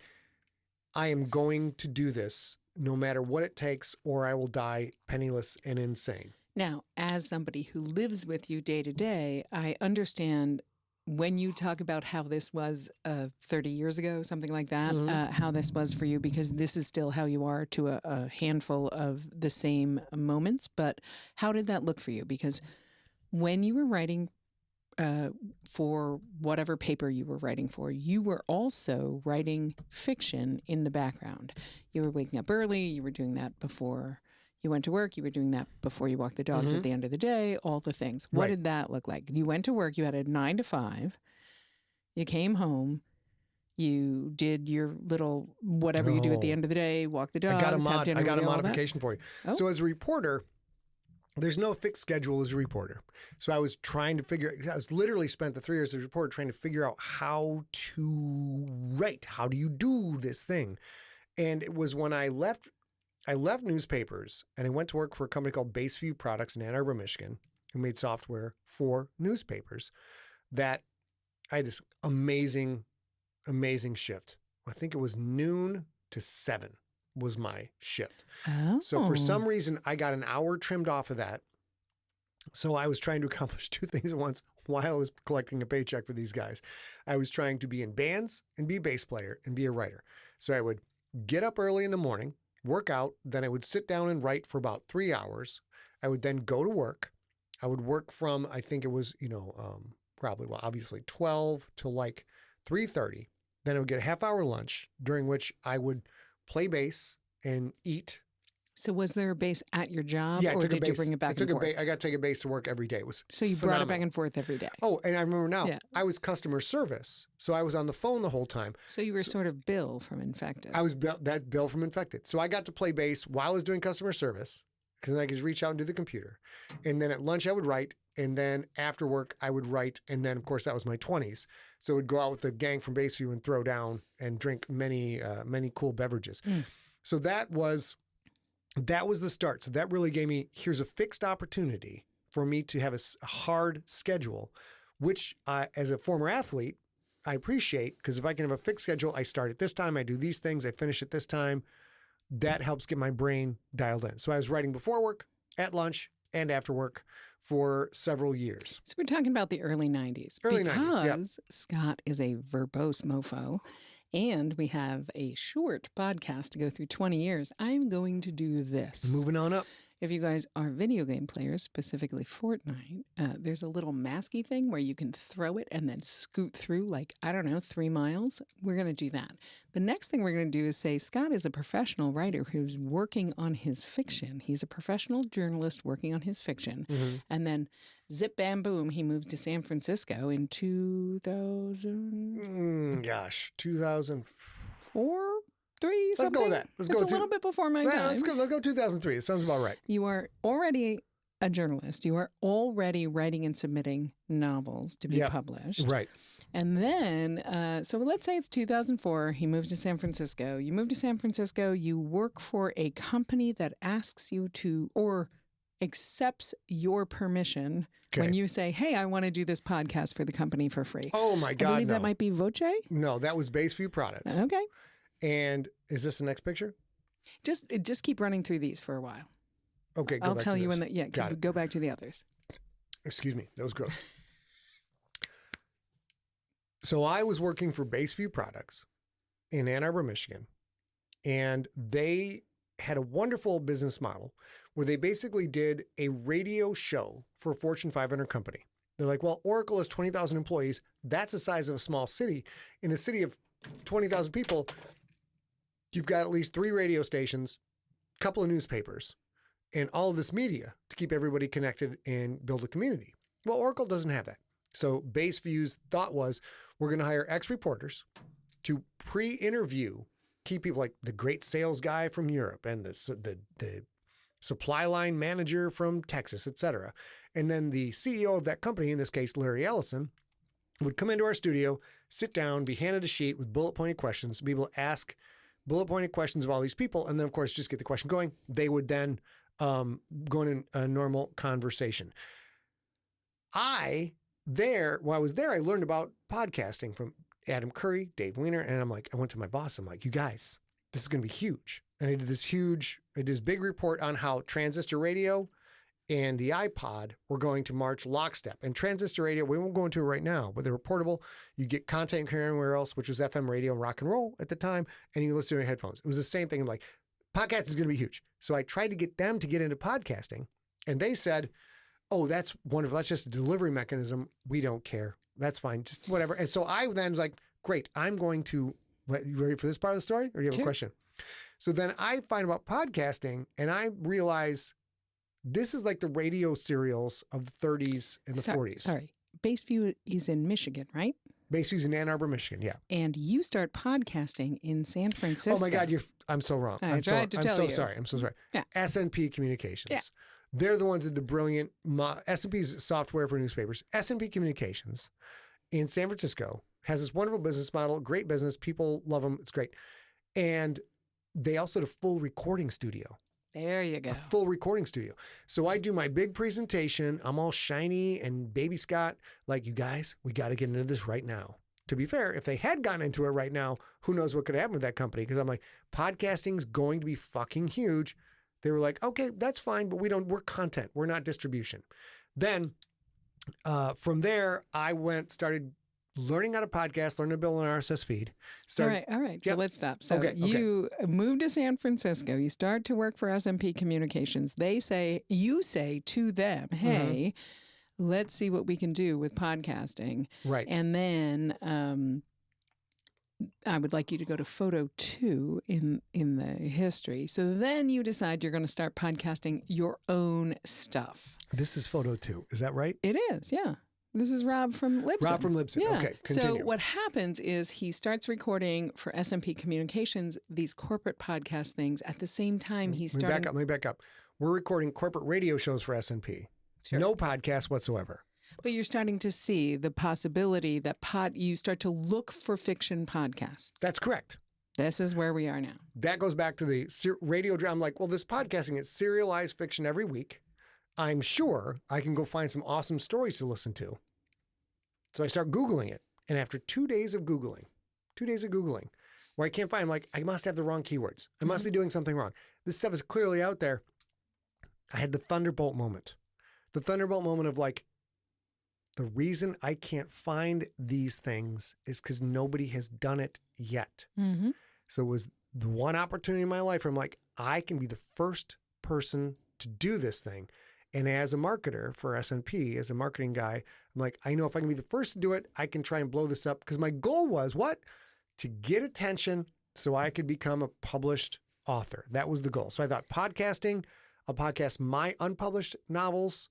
I am going to do this no matter what it takes, or I will die penniless and insane. Now, as somebody who lives with you day to day, I understand when you talk about how this was 30 years ago, something like that, how this was for you, because this is still how you are to a handful of the same moments. But how did that look for you? Because when you were writing for whatever paper you were writing for, you were also writing fiction in the background. You were waking up early. You were doing that before you went to work. You were doing that before you walked the dogs at the end of the day, all the things. What did that look like? You went to work. You had a 9 to 5. You came home. You did your little whatever you do at the end of the day, walk the dogs, have dinner. I got a modification for you. Oh. So as a reporter, there's no fixed schedule as a reporter. So I was literally spent the 3 years as a reporter trying to figure out how to write. How do you do this thing? And it was when I left newspapers and I went to work for a company called Baseview Products in Ann Arbor, Michigan, who made software for newspapers, that I had this amazing shift. I think it was noon to 7 was my shift. Oh. So for some reason, I got an hour trimmed off of that. So I was trying to accomplish 2 things at once while I was collecting a paycheck for these guys. I was trying to be in bands and be a bass player and be a writer. So I would get up early in the morning, work out, then I would sit down and write for about 3 hours. I would then go to work. I would work from, I think it was, obviously 12 to like 3:30. Then I would get a half-hour lunch, during which I would play bass and eat. So was there a bass at your job, Yeah, or did you bring it back and forth? I got to take a bass to work every day. It was So you brought it back and forth every day. Oh, and I remember now, I was customer service. So I was on the phone the whole time. So you were sort of Bill from Infected. I was Bill from Infected. So I got to play bass while I was doing customer service, because then I could reach out and do the computer. And then at lunch I would write. And then after work I would write. And then, of course, that was my 20s. So I would go out with the gang from Baseview and throw down and drink many cool beverages. So that was the start. So that really gave me, here's a fixed opportunity for me to have a hard schedule, which as a former athlete, I appreciate, because if I can have a fixed schedule, I start at this time, I do these things, I finish at this time. that helps get my brain dialed in. So I was writing before work, at lunch, and after work for several years. So we're talking about the early 90s. Early 90s, yep. Because Scott is a verbose mofo and we have a short podcast to go through 20 years. I'm going to do this. Moving on up. If you guys are video game players, specifically Fortnite, there's a little masky thing where you can throw it and then scoot through, like, I don't know, 3 miles. We're going to do that. The next thing we're going to do is say Scott is a professional writer who's working on his fiction. He's a professional journalist working on his fiction. Mm-hmm. And then zip, bam, boom, he moves to San Francisco in 2000. 2004? 3 Let's go with that. It's a little bit before my time. Let's go 2003. It sounds about right. You are already a journalist. You are already writing and submitting novels to be published. Right. And then, so let's say it's 2004. He moves to San Francisco. You move to San Francisco. You work for a company that asks you to, or accepts your permission when you say, hey, I want to do this podcast for the company for free. Oh, my God, I believe that might be Voce? No, that was Baseview Products. Okay. And is this the next picture? Just keep running through these for a while. Okay, I'll tell you when go back to the others. Excuse me, that was gross. So I was working for Baseview Products in Ann Arbor, Michigan, and they had a wonderful business model where they basically did a radio show for a Fortune 500 company. They're like, well, Oracle has 20,000 employees. That's the size of a small city. In a city of 20,000 people, you've got at least 3 radio stations, a couple of newspapers, and all of this media to keep everybody connected and build a community. Well, Oracle doesn't have that. So Baseview's thought was, we're going to hire ex-reporters to pre-interview key people like the great sales guy from Europe and the supply line manager from Texas, et cetera. And then the CEO of that company, in this case, Larry Ellison, would come into our studio, sit down, be handed a sheet with bullet-pointed questions, be able to ask bullet-pointed questions of all these people, and then, of course, just get the question going. They would then go in a normal conversation. While I was there, I learned about podcasting from Adam Curry, Dave Weiner, and I went to my boss, I'm like, you guys, this is going to be huge. And I did this big report on how transistor radio and the iPod were going to march lockstep. And transistor radio, we won't go into it right now, but they were portable. You get content anywhere else, which was FM radio and rock and roll at the time, and you listen to your headphones. It was the same thing. I'm like, podcast is going to be huge. So I tried to get them to get into podcasting, and they said, oh, that's wonderful. That's just a delivery mechanism. We don't care. That's fine. Just whatever. And so I then was like, great, I'm going to, you ready for this part of the story? Or do you have a question? So then I find about podcasting, and I realize this is like the radio serials of the 30s and the 40s. Sorry. Baseview is in Michigan, right? Baseview's in Ann Arbor, Michigan, yeah. And you start podcasting in San Francisco. Oh my God, I'm so wrong. I'm so sorry. I'm so sorry. Yeah. S&P Communications. Yeah. They're the ones that the brilliant, S&P's software for newspapers. S&P Communications in San Francisco has this wonderful business model, great business. People love them. It's great. And they also have a full recording studio. There you go. A full recording studio. So I do my big presentation. I'm all shiny and baby Scott. Like, you guys, we got to get into this right now. To be fair, if they had gotten into it right now, who knows what could happen with that company? Because I'm like, podcasting's going to be fucking huge. They were like, okay, that's fine, but we're content. We're not distribution. Then from there, I started learning how to podcast, learning to build an RSS feed. All right. Yep. So let's stop. So you move to San Francisco. You start to work for S&P Communications. You say to them, hey, let's see what we can do with podcasting. Right. And then I would like you to go to photo 2 in the history. So then you decide you're going to start podcasting your own stuff. This is photo 2. Is that right? It is, yeah. This is Rob from Libsyn. Yeah. Okay, continue. So what happens is he starts recording for S&P Communications these corporate podcast things. At the same time, he's starting... Let me back up. We're recording corporate radio shows for S&P. Sure. No podcast whatsoever. But you're starting to see the possibility that you start to look for fiction podcasts. That's correct. This is where we are now. That goes back to the radio drama. I'm like, well, this podcasting, it's serialized fiction every week. I'm sure I can go find some awesome stories to listen to. So I start Googling it. And after 2 days of Googling, where I can't find. I'm like, I must have the wrong keywords. I must be doing something wrong. This stuff is clearly out there. I had the thunderbolt moment. The thunderbolt moment of like, the reason I can't find these things is because nobody has done it yet. Mm-hmm. So it was the one opportunity in my life where I'm like, I can be the first person to do this thing. And as a marketer for S&P, as a marketing guy, I'm like, I know if I can be the first to do it, I can try and blow this up. Because my goal was what? To get attention so I could become a published author. That was the goal. So I thought podcasting, I'll podcast my unpublished novels,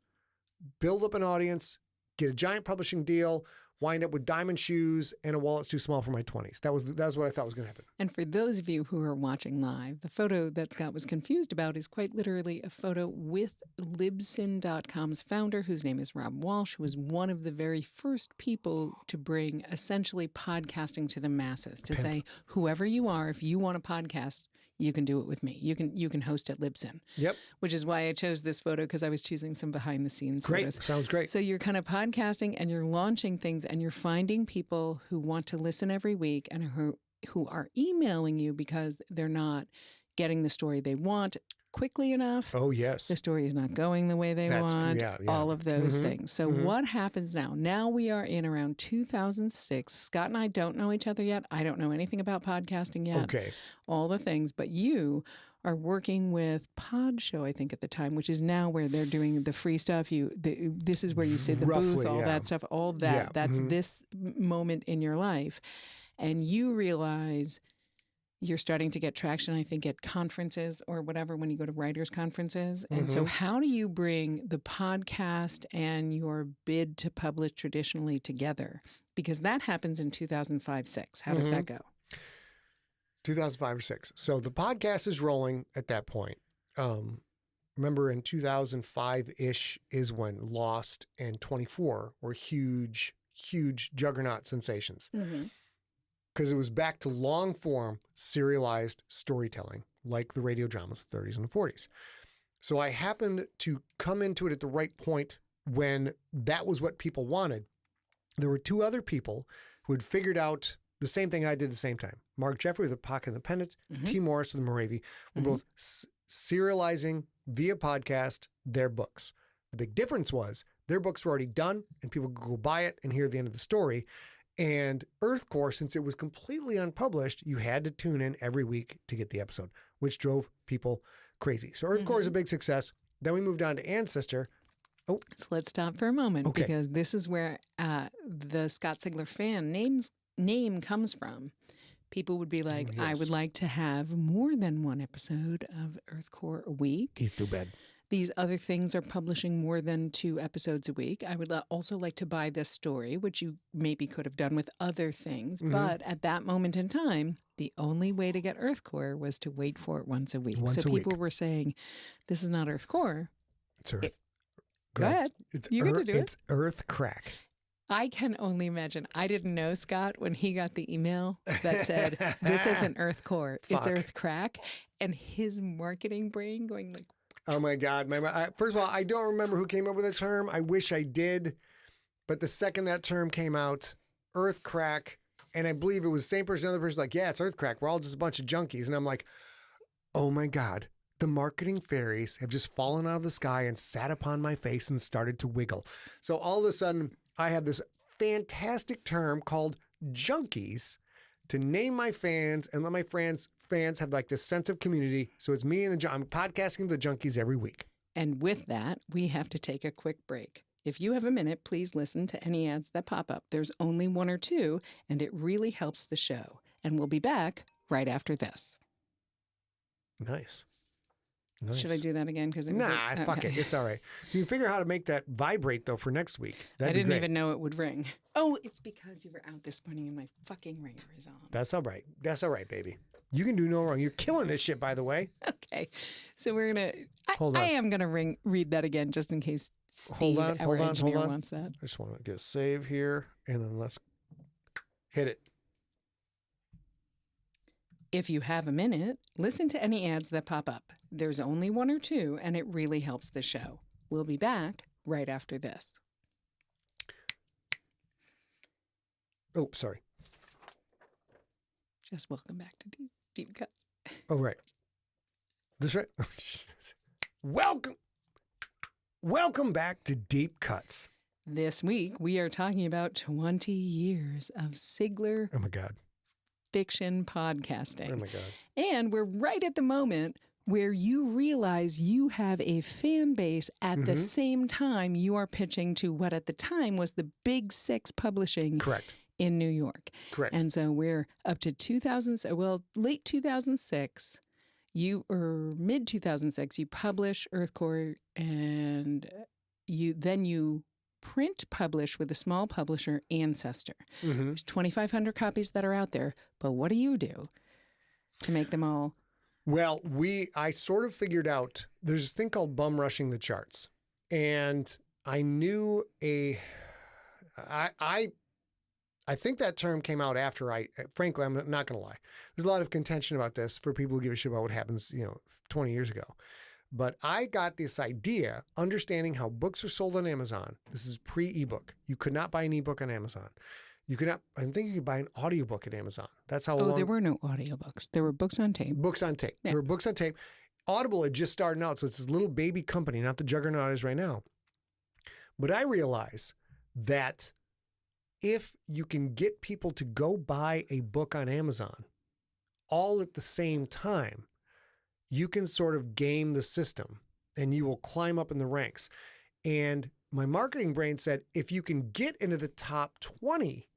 build up an audience, get a giant publishing deal, wind up with diamond shoes and a wallet too small for my 20s. That was what I thought was going to happen. And for those of you who are watching live, the photo that Scott was confused about is quite literally a photo with Libsyn.com's founder, whose name is Rob Walsh, who was one of the very first people to bring essentially podcasting to the masses, to say, whoever you are, if you want a podcast, you can do it with me. You can host at Libsyn. Yep. Which is why I chose this photo, because I was choosing some behind the scenes Great. photos. Sounds great. So you're kind of podcasting and you're launching things and you're finding people who want to listen every week and who are emailing you because they're not getting the story they want quickly enough. Oh, yes. The story is not going the way they want. Yeah. All of those things. So what happens now? Now we are in around 2006. Scott and I don't know each other yet. I don't know anything about podcasting yet. Okay. All the things. But you are working with Pod Show, I think, at the time, which is now where they're doing the free stuff. This is where you say the booth, all that stuff, all that. Yeah. That's this moment in your life. And you realize you're starting to get traction, I think, at conferences or whatever, when you go to writers' conferences. And so how do you bring the podcast and your bid to publish traditionally together? Because that happens in 2005-06. How does that go? 2005 or 6. So the podcast is rolling at that point. Remember in 2005-ish is when Lost and 24 were huge juggernaut sensations. Because it was back to long form serialized storytelling, like the radio dramas of the 30s and the 40s. So I happened to come into it at the right point when that was what people wanted. There were two other people who had figured out the same thing I did at the same time. Mark Jeffrey with the Pocket Independent, T. Morris with the Moravia were both serializing via podcast their books. The big difference was their books were already done and people could go buy it and hear the end of the story. And Earthcore, since it was completely unpublished, you had to tune in every week to get the episode, which drove people crazy. So Earthcore is a big success. Then we moved on to Ancestor. Oh, so let's stop for a moment because this is where the Scott Sigler fan name comes from. People would be like, I would like to have more than one episode of Earthcore a week. He's too bad. These other things are publishing more than 2 episodes a week. I would also like to buy this story, which you maybe could have done with other things. But at that moment in time, the only way to get Earthcore was to wait for it once a week. So people were saying, this is not Earthcore. It's Earth. Go ahead. You get to do it. It's Earth Crack. I can only imagine. I didn't know, Scott, when he got the email that said, this isn't Earthcore, it's Earth Crack. And his marketing brain going like, oh my God. First of all, I don't remember who came up with the term. I wish I did. But the second that term came out, Earth Crack, and I believe it was the same person, another person, like, yeah, it's Earth Crack. We're all just a bunch of junkies. And I'm like, oh my God. The marketing fairies have just fallen out of the sky and sat upon my face and started to wiggle. So all of a sudden, I have this fantastic term called junkies to name my fans and let my fans have like this sense of community. So it's me and I'm podcasting the junkies every week. And with that, we have to take a quick break. If you have a minute, please listen to any ads that pop up. There's only 1 or 2, and it really helps the show. And we'll be back right after this. Nice. Should I do that again? Fuck it. It's all right. You can figure out how to make that vibrate, though, for next week. I didn't even know it would ring. Oh, it's because you were out this morning and my fucking ringer is on. That's all right. That's all right, baby. You can do no wrong. You're killing this shit, by the way. Okay. So we're going to... I am going to read that again just in case Steve, our engineer, wants that. I just want to get a save here, and then let's hit it. If you have a minute, listen to any ads that pop up. There's only 1 or 2, and it really helps the show. We'll be back right after this. Oh, sorry. Just welcome back to Deep Cuts. Oh, right. That's right. Welcome back to Deep Cuts. This week, we are talking about 20 years of Sigler Oh, my God. fiction podcasting. Oh, my God. And we're right at the moment where you realize you have a fan base at the same time you are pitching to what at the time was the Big Six publishing Correct. in New York. Correct. And so we're up to late 2006, mid 2006, you publish Earthcore, and you print publish with a small publisher, Ancestor. There's 2,500 copies that are out there, but what do you do to make them all? Well, I sort of figured out there's this thing called bum rushing the charts. And I knew I think that term came out after frankly, I'm not going to lie. There's a lot of contention about this for people who give a shit about what happens, 20 years ago. But I got this idea, understanding how books are sold on Amazon. This is pre-ebook. You could not buy an ebook on Amazon. I think you could buy an audiobook at Amazon. That's how long. There were no audiobooks. There were books on tape. Books on tape. Yeah. There were books on tape. Audible had just started out, so it's this little baby company, not the juggernaut it is right now. But I realize that if you can get people to go buy a book on Amazon all at the same time, you can sort of game the system and you will climb up in the ranks. And my marketing brain said, if you can get into the top 20,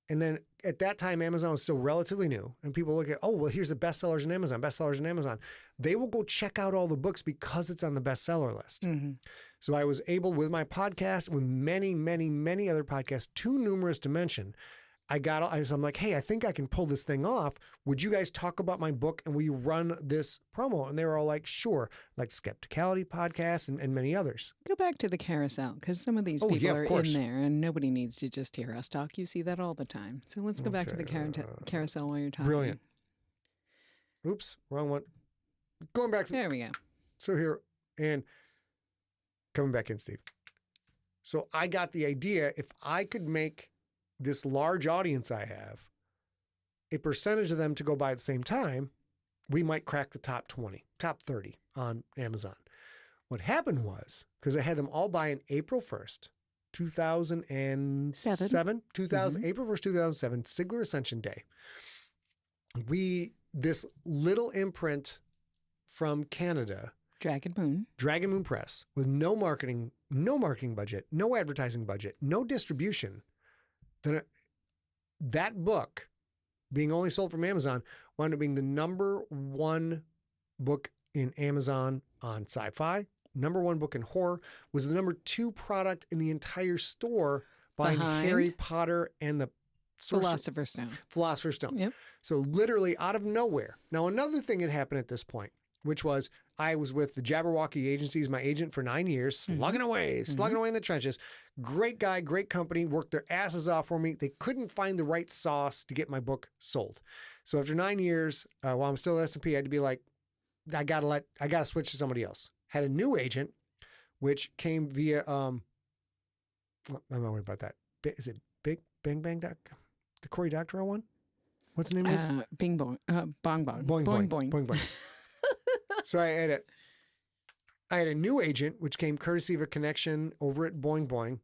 and then at that time, Amazon was still relatively new, and people look at, oh, well, here's the bestsellers on Amazon. They will go check out all the books because it's on the bestseller list. So I was able, with my podcast, with many, many, many other podcasts, too numerous to mention, I'm like, hey, I think I can pull this thing off. Would you guys talk about my book and will you run this promo? And they were all like, sure, like Skepticality Podcast and many others. Go back to the carousel, because some of these people are in there and nobody needs to just hear us talk. You see that all the time. So let's go back to the carousel while you're talking. Brilliant. Oops, wrong one. Going back. There we go. So here, and coming back in, Steve. So I got the idea, if I could make this large audience I have, a percentage of them to go buy at the same time, we might crack the top 20, top 30 on Amazon. What happened was, because I had them all buy on April 1st, 2007, April 1st, 2007, Sigler Ascension Day. This little imprint from Canada, Dragon Moon Press, with no marketing budget, no advertising budget, no distribution, then that book, being only sold from Amazon, wound up being the #1 book in Amazon on sci-fi, #1 book in horror, was the #2 product in the entire store behind Harry Potter and the Philosopher's Stone. Yep. So literally out of nowhere. Now, another thing had happened at this point, which was I was with the Jabberwocky Agency as my agent for 9 years, slugging away in the trenches. Great guy, great company, worked their asses off for me. They couldn't find the right sauce to get my book sold. So after 9 years, while I'm still at S&P, I had to be like, I gotta switch to somebody else. Had a new agent, which came via, I'm not worried about that. Is it Big Bang Bang Doc? The Cory Doctorow one? What's the name of this? Bing Bong. Bong Bong. Boing Boing. Boing Boing. So I had a new agent, which came courtesy of a connection over at Boing Boing.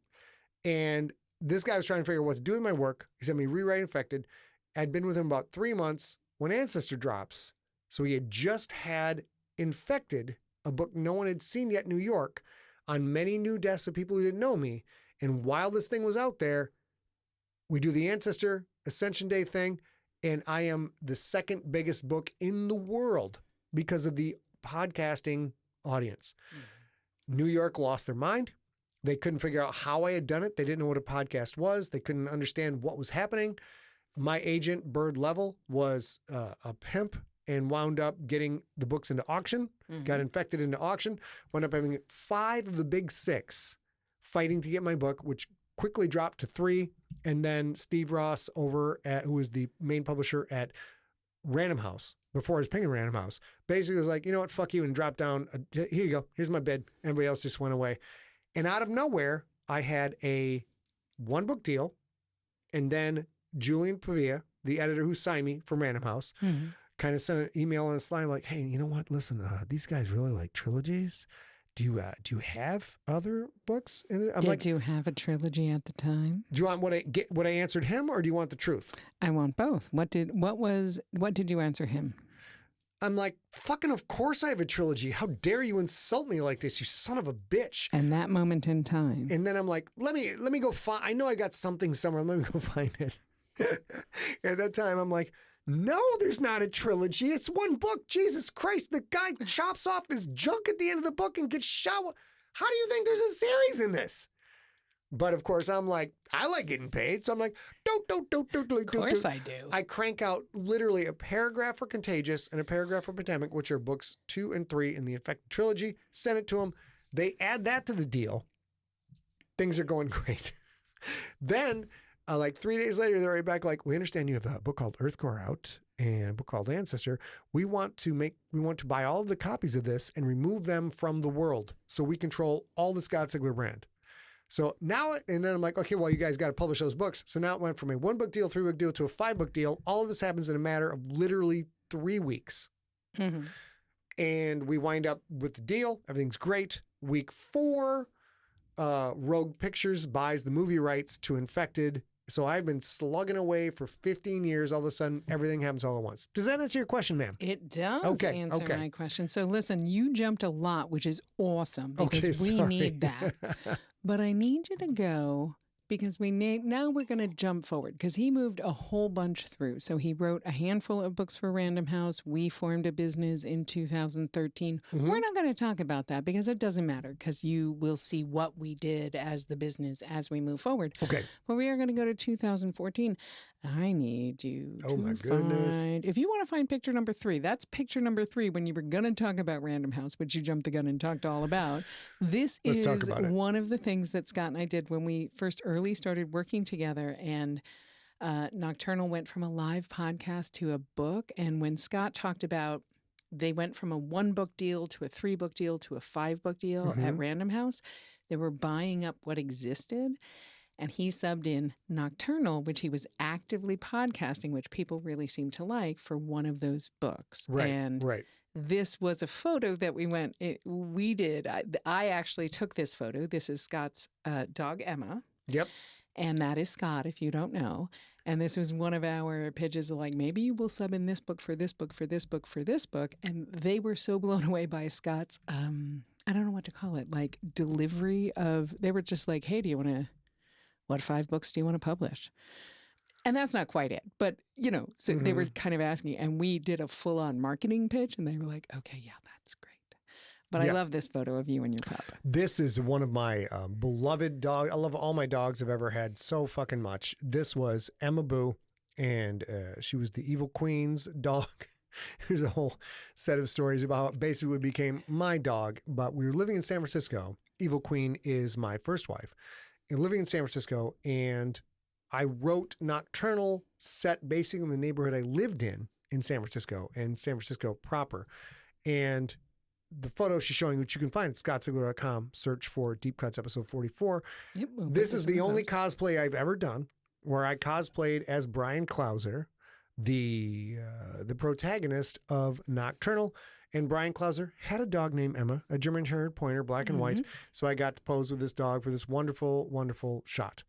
And this guy was trying to figure out what to do with my work. He sent me Rewrite Infected. I'd been with him about 3 months when Ancestor drops. So he had just had Infected, a book no one had seen yet in New York, on many new desks of people who didn't know me. And while this thing was out there, we do the Ancestor Ascension Day thing. And I am the second biggest book in the world because of the podcasting audience. New York lost their mind. They couldn't figure out how I had done it. They didn't know what a podcast was. They couldn't understand what was happening. My agent, Bird Level, was a pimp and wound up getting the books into auction, got Infected into auction, wound up having 5 of the Big Six fighting to get my book, which quickly dropped to 3. And then Steve Ross who was the main publisher at Random House, before I was picking Random House, basically was like, you know what, fuck you, and dropped down, here you go, here's my bid. Everybody else just went away. And out of nowhere, I had a 1-book deal, and then Julian Pavia, the editor who signed me from Random House, kind of sent an email on the slide like, hey, you know what? Listen, these guys really like trilogies. Do you have other books in it? I'm Did you have a trilogy at the time? Do you want what I answered him, or do you want the truth? I want both. What did you answer him? I'm like, fucking of course I have a trilogy. How dare you insult me like this, you son of a bitch. And that moment in time. And then I'm like, let me go find, I know I got something somewhere. Let me go find it. At that time, I'm like, no, there's not a trilogy. It's one book. Jesus Christ. The guy chops off his junk at the end of the book and gets shot. How do you think there's a series in this? But of course, I'm like, I like getting paid. So I'm like, don't. Of course I do. I crank out literally a paragraph for Contagious and a paragraph for Pandemic, which are books 2 and 3 in the Infected trilogy. Send it to them. They add that to the deal. Things are going great. Then, like 3 days later, they're right back like, we understand you have a book called Earthcore out and a book called Ancestor. We want to buy all of the copies of this and remove them from the world so we control all the Scott Sigler brand. So now, and then I'm like, okay, well, you guys got to publish those books. So now it went from a 1-book deal, 3-book deal to a 5-book deal. All of this happens in a matter of literally 3 weeks. And we wind up with the deal. Everything's great. Week 4, Rogue Pictures buys the movie rights to Infected. So I've been slugging away for 15 years. All of a sudden, everything happens all at once. Does that answer your question, ma'am? It does answer my question. So listen, you jumped a lot, which is awesome because we need that. But I need you to go because now we're going to jump forward because he moved a whole bunch through. So he wrote a handful of books for Random House. We formed a business in 2013. We're not going to talk about that because it doesn't matter because you will see what we did as the business as we move forward. Okay. But we are going to go to 2014. I need you to find, if you want to find picture number 3, that's picture number 3 when you were going to talk about Random House, which you jumped the gun and talked all about. Let's is one of the things that Scott and I did when we first early started working together. And Nocturnal went from a live podcast to a book. And when Scott talked about they went from a 1-book deal to a 3-book deal to a 5-book deal at Random House, they were buying up what existed. And he subbed in Nocturnal, which he was actively podcasting, which people really seem to like, for one of those books. And this was a photo that we did. I actually took this photo. This is Scott's dog, Emma. Yep. And that is Scott, if you don't know. And this was one of our pitches of like, maybe you will sub in this book for this book, for this book, for this book. And they were so blown away by Scott's, I don't know what to call it, like delivery of, they were just like, hey, what 5 books do you want to publish? And that's not quite it. But, so they were kind of asking, and we did a full-on marketing pitch, and they were like, okay, yeah, that's great. But I love this photo of you and your pup. This is one of my beloved dogs. I love all my dogs I've ever had so fucking much. This was Emma Boo, and she was the Evil Queen's dog. There's a whole set of stories about how it basically became my dog. But we were living in San Francisco. Evil Queen is my first wife. Living in San Francisco, and I wrote Nocturnal set basically in the neighborhood I lived in San Francisco and San Francisco proper. And the photo she's showing, which you can find at scottsigler.com, search for Deep Cuts episode 44. Yep, this is the only cosplay I've ever done where I cosplayed as Brian Clauser, the protagonist of Nocturnal. And Brian Clauser had a dog named Emma, a German Shepherd Pointer, black and white. So I got to pose with this dog for this wonderful, wonderful shot.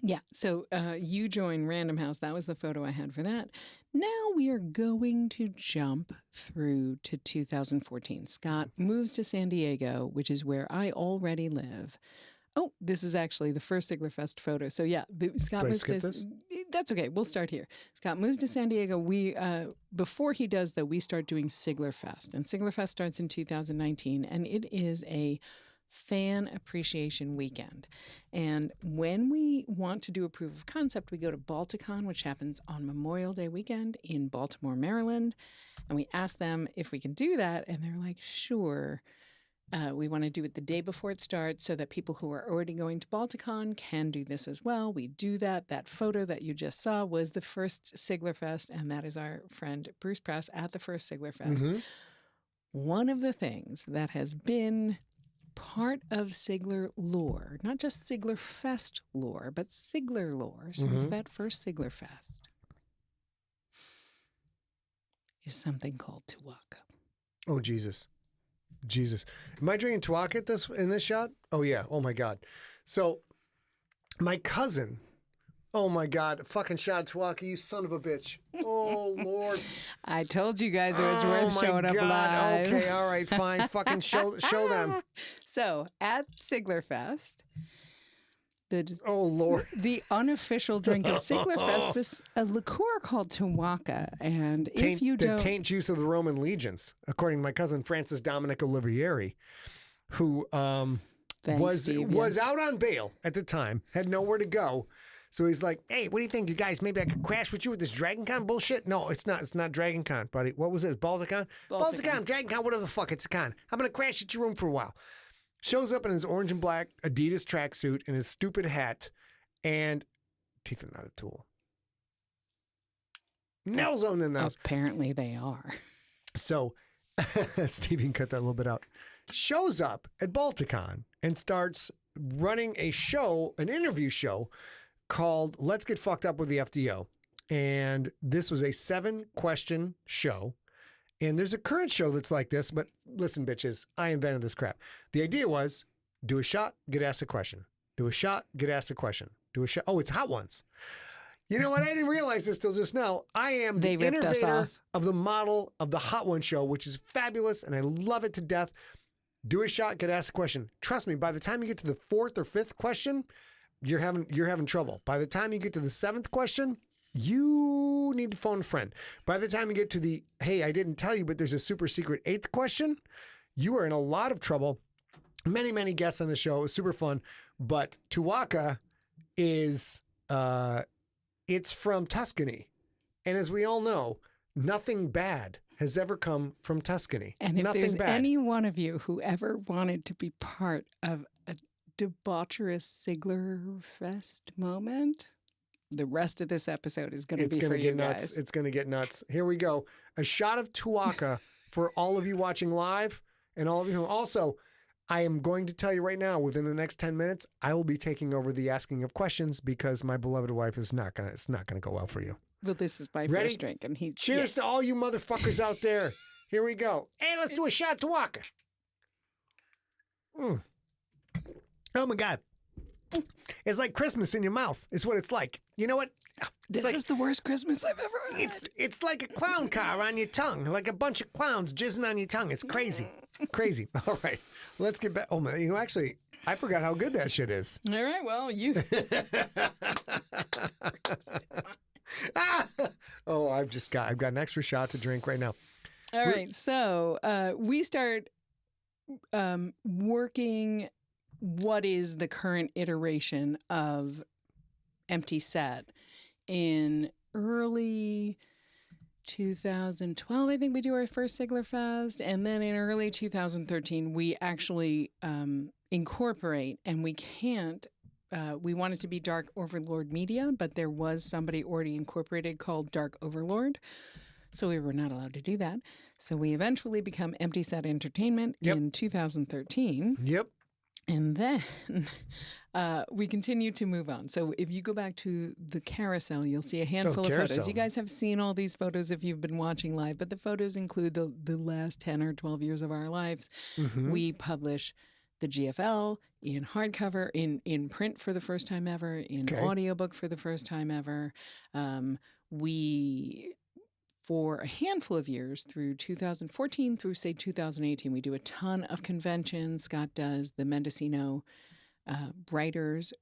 Yeah. So you joined Random House. That was the photo I had for that. Now we are going to jump through to 2014. Scott moves to San Diego, which is where I already live. Oh, this is actually the first Sigler Fest photo. So yeah, Scott moves to this? That's okay. We'll start here. Scott moves to San Diego. We before he does though, we start doing Sigler Fest, and Sigler Fest starts in 2019, and it is a fan appreciation weekend. And when we want to do a proof of concept, we go to Balticon, which happens on Memorial Day weekend in Baltimore, Maryland, and we ask them if we can do that, and they're like, sure. We want to do it the day before it starts so that people who are already going to Balticon can do this as well. We do that. That photo that you just saw was the first Sigler Fest, and that is our friend Bruce Press at the first Sigler Fest. One of the things that has been part of Sigler lore, not just Sigler Fest lore, but Sigler lore since that first Sigler Fest, is something called Tuaca. Oh, Jesus. Jesus. Am I drinking Tuaca in this shot? Oh, yeah. Oh, my God. So, my cousin... Oh my God, fucking shot of Tuaca, you son of a bitch. Oh, Lord. I told you guys it was worth showing up live. Okay, all right, fine. Fucking show them. So, at Siglerfest, oh, Lord. The unofficial drink of Siglerfest was a liqueur called Tuaca. And if you don't... The taint juice of the Roman legions, according to my cousin Francis Dominic Olivieri, who was out on bail at the time, had nowhere to go. So he's like, hey, what do you think, you guys? Maybe I could crash with you with this Dragon Con bullshit? No, it's not. It's not Dragon Con, buddy. What was it? Balticon? Balticon, Dragon Con, whatever the fuck. It's a con. I'm going to crash at your room for a while. Shows up in his orange and black Adidas tracksuit and his stupid hat, and teeth are not a tool. Nails on in the house. Apparently they are. So, Steve, you can cut that a little bit out. Shows up at Balticon and starts running a show, an interview show, called Let's Get Fucked Up with the FDO. And this was a 7-question show. And there's a current show that's like this, but listen, bitches, I invented this crap. The idea was do a shot, get asked a question. Do a shot, get asked a question. Do a shot. Oh, it's Hot Ones. You know what? I didn't realize this till just now. I am the innovator of the model of the Hot One show, which is fabulous, and I love it to death. Do a shot, get asked a question. Trust me, by the time you get to the 4th or 5th question, you're having trouble. By the time you get to the 7th question, you need to phone a friend. By the time you get to the, hey, I didn't tell you, but there's a super secret 8th question, you are in a lot of trouble. Many, many guests on the show. It was super fun. But Tuaca is, it's from Tuscany. And as we all know, nothing bad has ever come from Tuscany. And if nothing there's bad. any one of you who ever wanted to be part of a debaucherous Siglerfest moment, the rest of this episode is going to be for you guys. It's going to get nuts. Here we go. A shot of Tuaca for all of you watching live and all of you who also, I am going to tell you right now, within the next 10 minutes, I will be taking over the asking of questions because my beloved wife it's not going to go well for you. Well, this is my Ready? first drink. And Cheers to all you motherfuckers out there. Here we go. Hey, let's do a shot of Tuaca. Oh my God. It's like Christmas in your mouth is what it's like. You know what? This is the worst Christmas I've ever had. It's like a clown car on your tongue, like a bunch of clowns jizzing on your tongue. It's crazy. Crazy. All right. Let's get back. Oh, man. You know, actually, I forgot how good that shit is. All right. Well, you. Oh, I've got an extra shot to drink right now. All right. So we start working what is the current iteration of Empty Set in early 2012. I think we do our first Siglerfest. And then in early 2013, we actually incorporate, and we can't. We wanted to be Dark Overlord Media, but there was somebody already incorporated called Dark Overlord. So we were not allowed to do that. So we eventually become Empty Set Entertainment in 2013. Yep. And then we continue to move on. So if you go back to the carousel, you'll see a handful of photos. You guys have seen all these photos if you've been watching live, but the photos include the last 10 or 12 years of our lives. Mm-hmm. We publish the GFL in hardcover, in print for the first time ever, in audiobook for the first time ever. We, for a handful of years, through 2014 through, say, 2018, we do a ton of conventions. Scott does the Mendocino Writers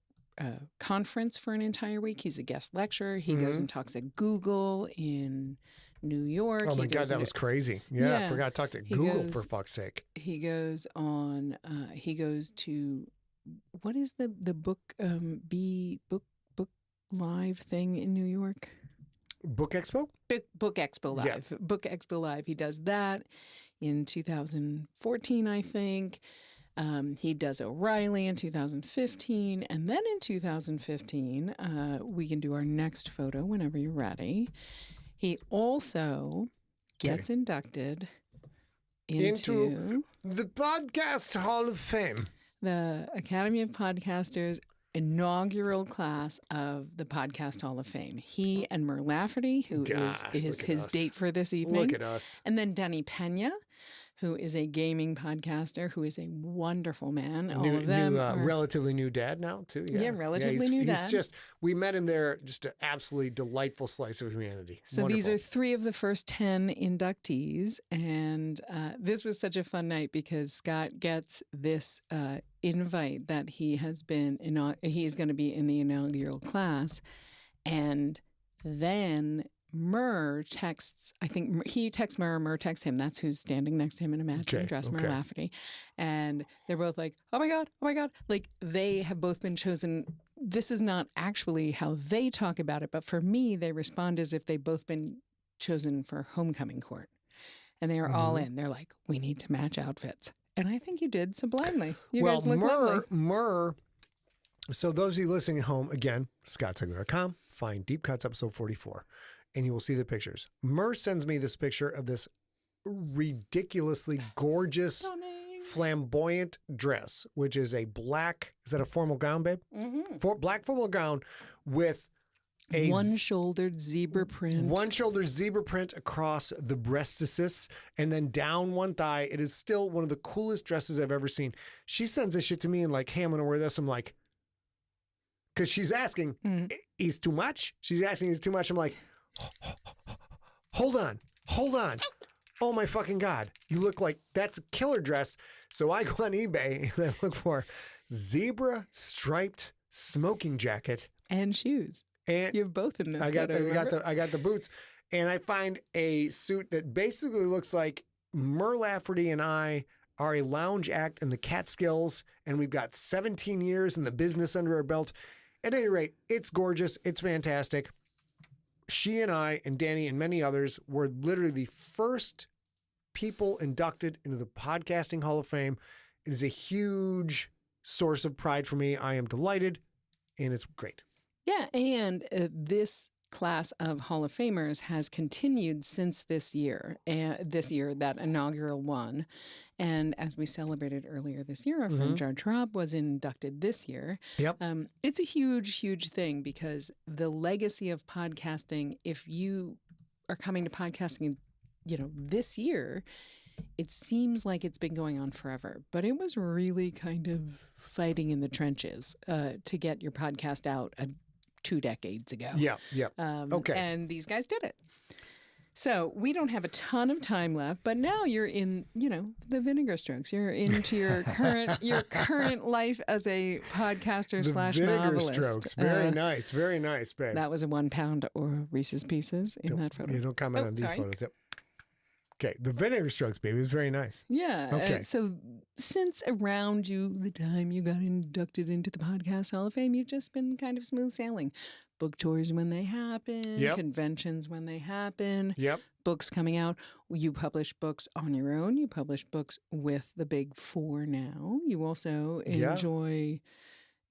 Conference for an entire week. He's a guest lecturer. He goes and talks at Google in New York. Oh my God, that was crazy. Yeah, I forgot to talk to Google for fuck's sake. He goes on, he goes to, what is the book, book live thing in New York? Book Expo? Book Expo Live. Yeah. Book Expo Live. He does that in 2014, I think. He does O'Reilly in 2015. And then in 2015, we can do our next photo whenever you're ready. He also gets inducted into the Podcast Hall of Fame. The Academy of Podcasters inaugural class of the Podcast Hall of Fame. He and Mur Lafferty, who is his date for this evening. Look at us. And then Denny Pena, who is a gaming podcaster, who is a wonderful man. All of them are relatively new dad now, too. Yeah, relatively new dad. We met him there, just an absolutely delightful slice of humanity. So Wonderful. These are 3 of the first 10 inductees. And this was such a fun night because Scott gets this invite that he's going to be in the inaugural class. And then Mur texts, I think he texts Mur texts him. That's who's standing next to him in a matching dress, Mur Lafferty. And they're both like, oh my God. Like, they have both been chosen. This is not actually how they talk about it, but for me, they respond as if they've both been chosen for homecoming court. And they are all in. They're like, we need to match outfits. And I think you did sublimely. You guys look lovely. Mur, so those of you listening at home, again, scottsegler.com, find Deep Cuts episode 44. And you will see the pictures. Mur sends me this picture of this ridiculously gorgeous, flamboyant dress, which is a black, is that a formal gown, babe? Mm-hmm. Black formal gown with a one-shouldered zebra print. One-shouldered zebra print across the breastises and then down one thigh. It is still one of the coolest dresses I've ever seen. She sends this shit to me and like, hey, I'm going to wear this. I'm like, because she's asking, is too much? She's asking, is too much? I'm like, hold on. Oh my fucking God. You look like that's a killer dress. So I go on eBay and I look for zebra striped smoking jacket. And shoes. And you have both in this. I got the boots. And I find a suit that basically looks like Mur Lafferty and I are a lounge act in the Catskills. And we've got 17 years in the business under our belt. At any rate, it's gorgeous. It's fantastic. She and I and Danny and many others were literally the first people inducted into the Podcasting Hall of Fame. It is a huge source of pride for me. I am delighted, and it's great. Yeah, and this class of Hall of Famers has continued since this year, that inaugural one. And as we celebrated earlier this year, our friend Jar Traub was inducted this year. Yep. It's a huge, huge thing because the legacy of podcasting, if you are coming to podcasting, this year, it seems like it's been going on forever, but it was really kind of fighting in the trenches to get your podcast out 2 decades ago. Yeah. Okay. And these guys did it. So we don't have a ton of time left, but now you're in, the Vinegar Strokes. You're into your current life as a podcaster / novelist. Vinegar Strokes. Very nice, babe. That was a 1 pound or Reese's Pieces in that photo. You don't comment on these photos. Yep. Okay, the Vinegar Strokes, baby, was very nice. Yeah. Okay. So since around the time you got inducted into the Podcast Hall of Fame, you've just been kind of smooth sailing. Book tours when they happen, conventions when they happen, books coming out. You publish books on your own. You publish books with the Big Four now. You also enjoy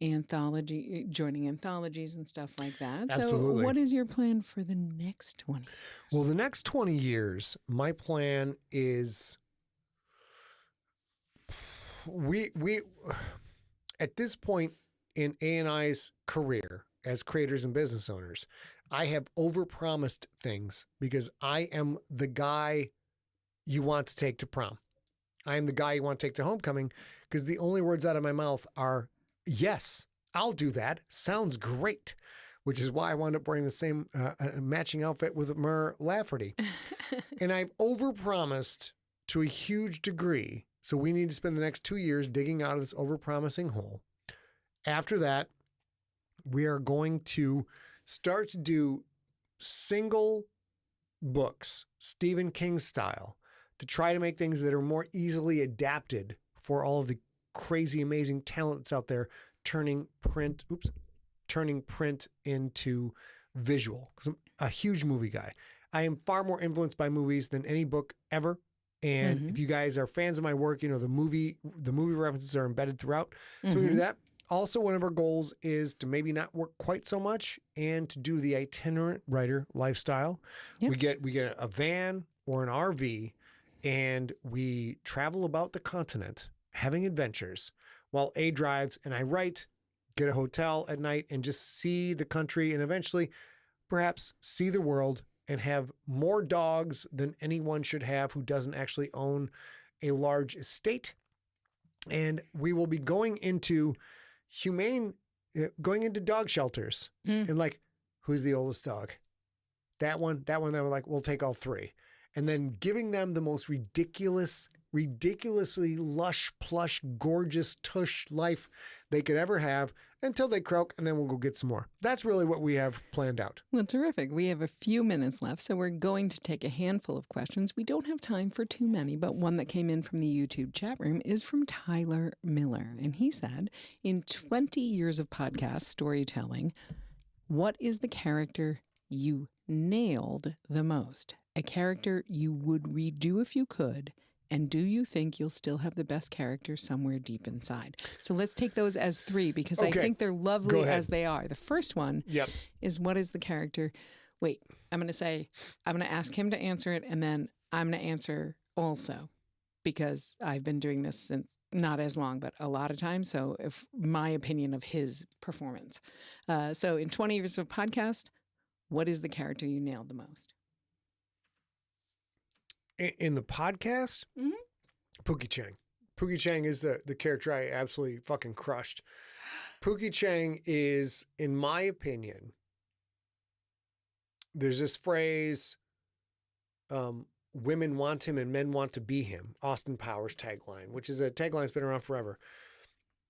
joining anthologies and stuff like that. Absolutely. So what is your plan for the next 20 years? Well, the next 20 years, my plan is we at this point in A&I's career as creators and business owners, I have overpromised things because I am the guy you want to take to prom. I am the guy you want to take to homecoming because the only words out of my mouth are, yes, I'll do that. Sounds great. Which is why I wound up wearing the same matching outfit with Mur Lafferty. And I've overpromised to a huge degree. So we need to spend the next 2 years digging out of this overpromising hole. After that, we are going to start to do single books, Stephen King style, to try to make things that are more easily adapted for all of the crazy, amazing talents out there turning print into visual. Because I'm a huge movie guy. I am far more influenced by movies than any book ever. And if you guys are fans of my work, the movie references are embedded throughout. So we do that. Also, one of our goals is to maybe not work quite so much and to do the itinerant writer lifestyle. Yep. We get a van or an RV and we travel about the continent having adventures while A drives and I write get a hotel at night and just see the country and eventually perhaps see the world and have more dogs than anyone should have who doesn't actually own a large estate. And we will be going into dog shelters and like, who's the oldest dog? That one, they were like, we'll take all three. And then giving them the most ridiculously lush, plush, gorgeous tush life they could ever have until they croak, and then we'll go get some more. That's really what we have planned out. Well, terrific. We have a few minutes left, so we're going to take a handful of questions. We don't have time for too many, but one that came in from the YouTube chat room is from Tyler Miller. And he said, in 20 years of podcast storytelling, what is the character you nailed the most? A character you would redo if you could, and do you think you'll still have the best character somewhere deep inside? So let's take those as three because I think they're lovely as they are. The first one is, what is the character? Wait, I'm going to ask him to answer it, and then I'm going to answer also because I've been doing this since not as long, but a lot of time. So if my opinion of his performance. So in 20 years of podcast, what is the character you nailed the most? In the podcast, Pookie Chang. Pookie Chang is the character I absolutely fucking crushed. Pookie Chang is, in my opinion, there's this phrase, women want him and men want to be him. Austin Powers tagline, which is a tagline that's been around forever.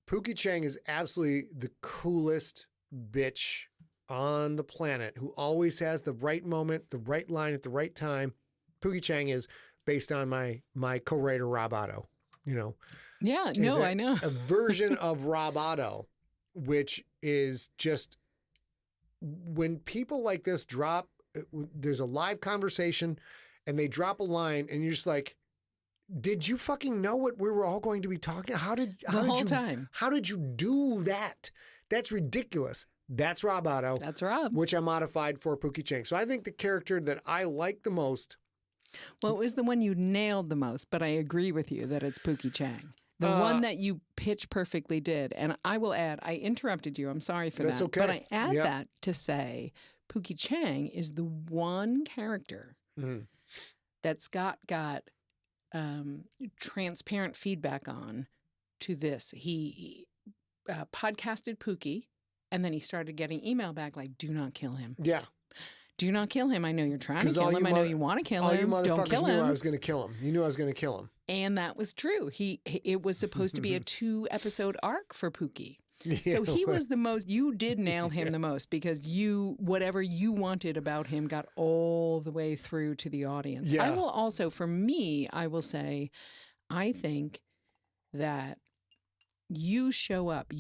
Pookie Chang is absolutely the coolest bitch on the planet who always has the right moment, the right line at the right time. Pookie Chang is based on my co-writer Rob Otto, you know. Yeah, no, I know. A version of Rob Otto, which is just when people like this drop, there's a live conversation and they drop a line and you're just like, did you fucking know what we were all going to be talking? How did you do that? That's ridiculous. That's Rob Otto. That's Rob. Which I modified for Pookie Chang. So I think the character that I like the most. Well, it was the one you nailed the most, but I agree with you that it's Pookie Chang. The one that you pitch perfectly did. And I will add, I interrupted you. I'm sorry for that. Okay. But I add that to say Pookie Chang is the one character that Scott got transparent feedback on to this. He podcasted Pookie, and then he started getting email back like, do not kill him. Yeah. Do not kill him. I know you're trying to kill him. I know you want to kill him. Don't kill him. Knew I was going to kill him. You knew I was going to kill him. And that was true. It was supposed to be a 2-episode arc for Pookie. Yeah, so he was the most, you did nail him the most because whatever you wanted about him got all the way through to the audience. Yeah. I will also, for me, I will say, I think that you show up,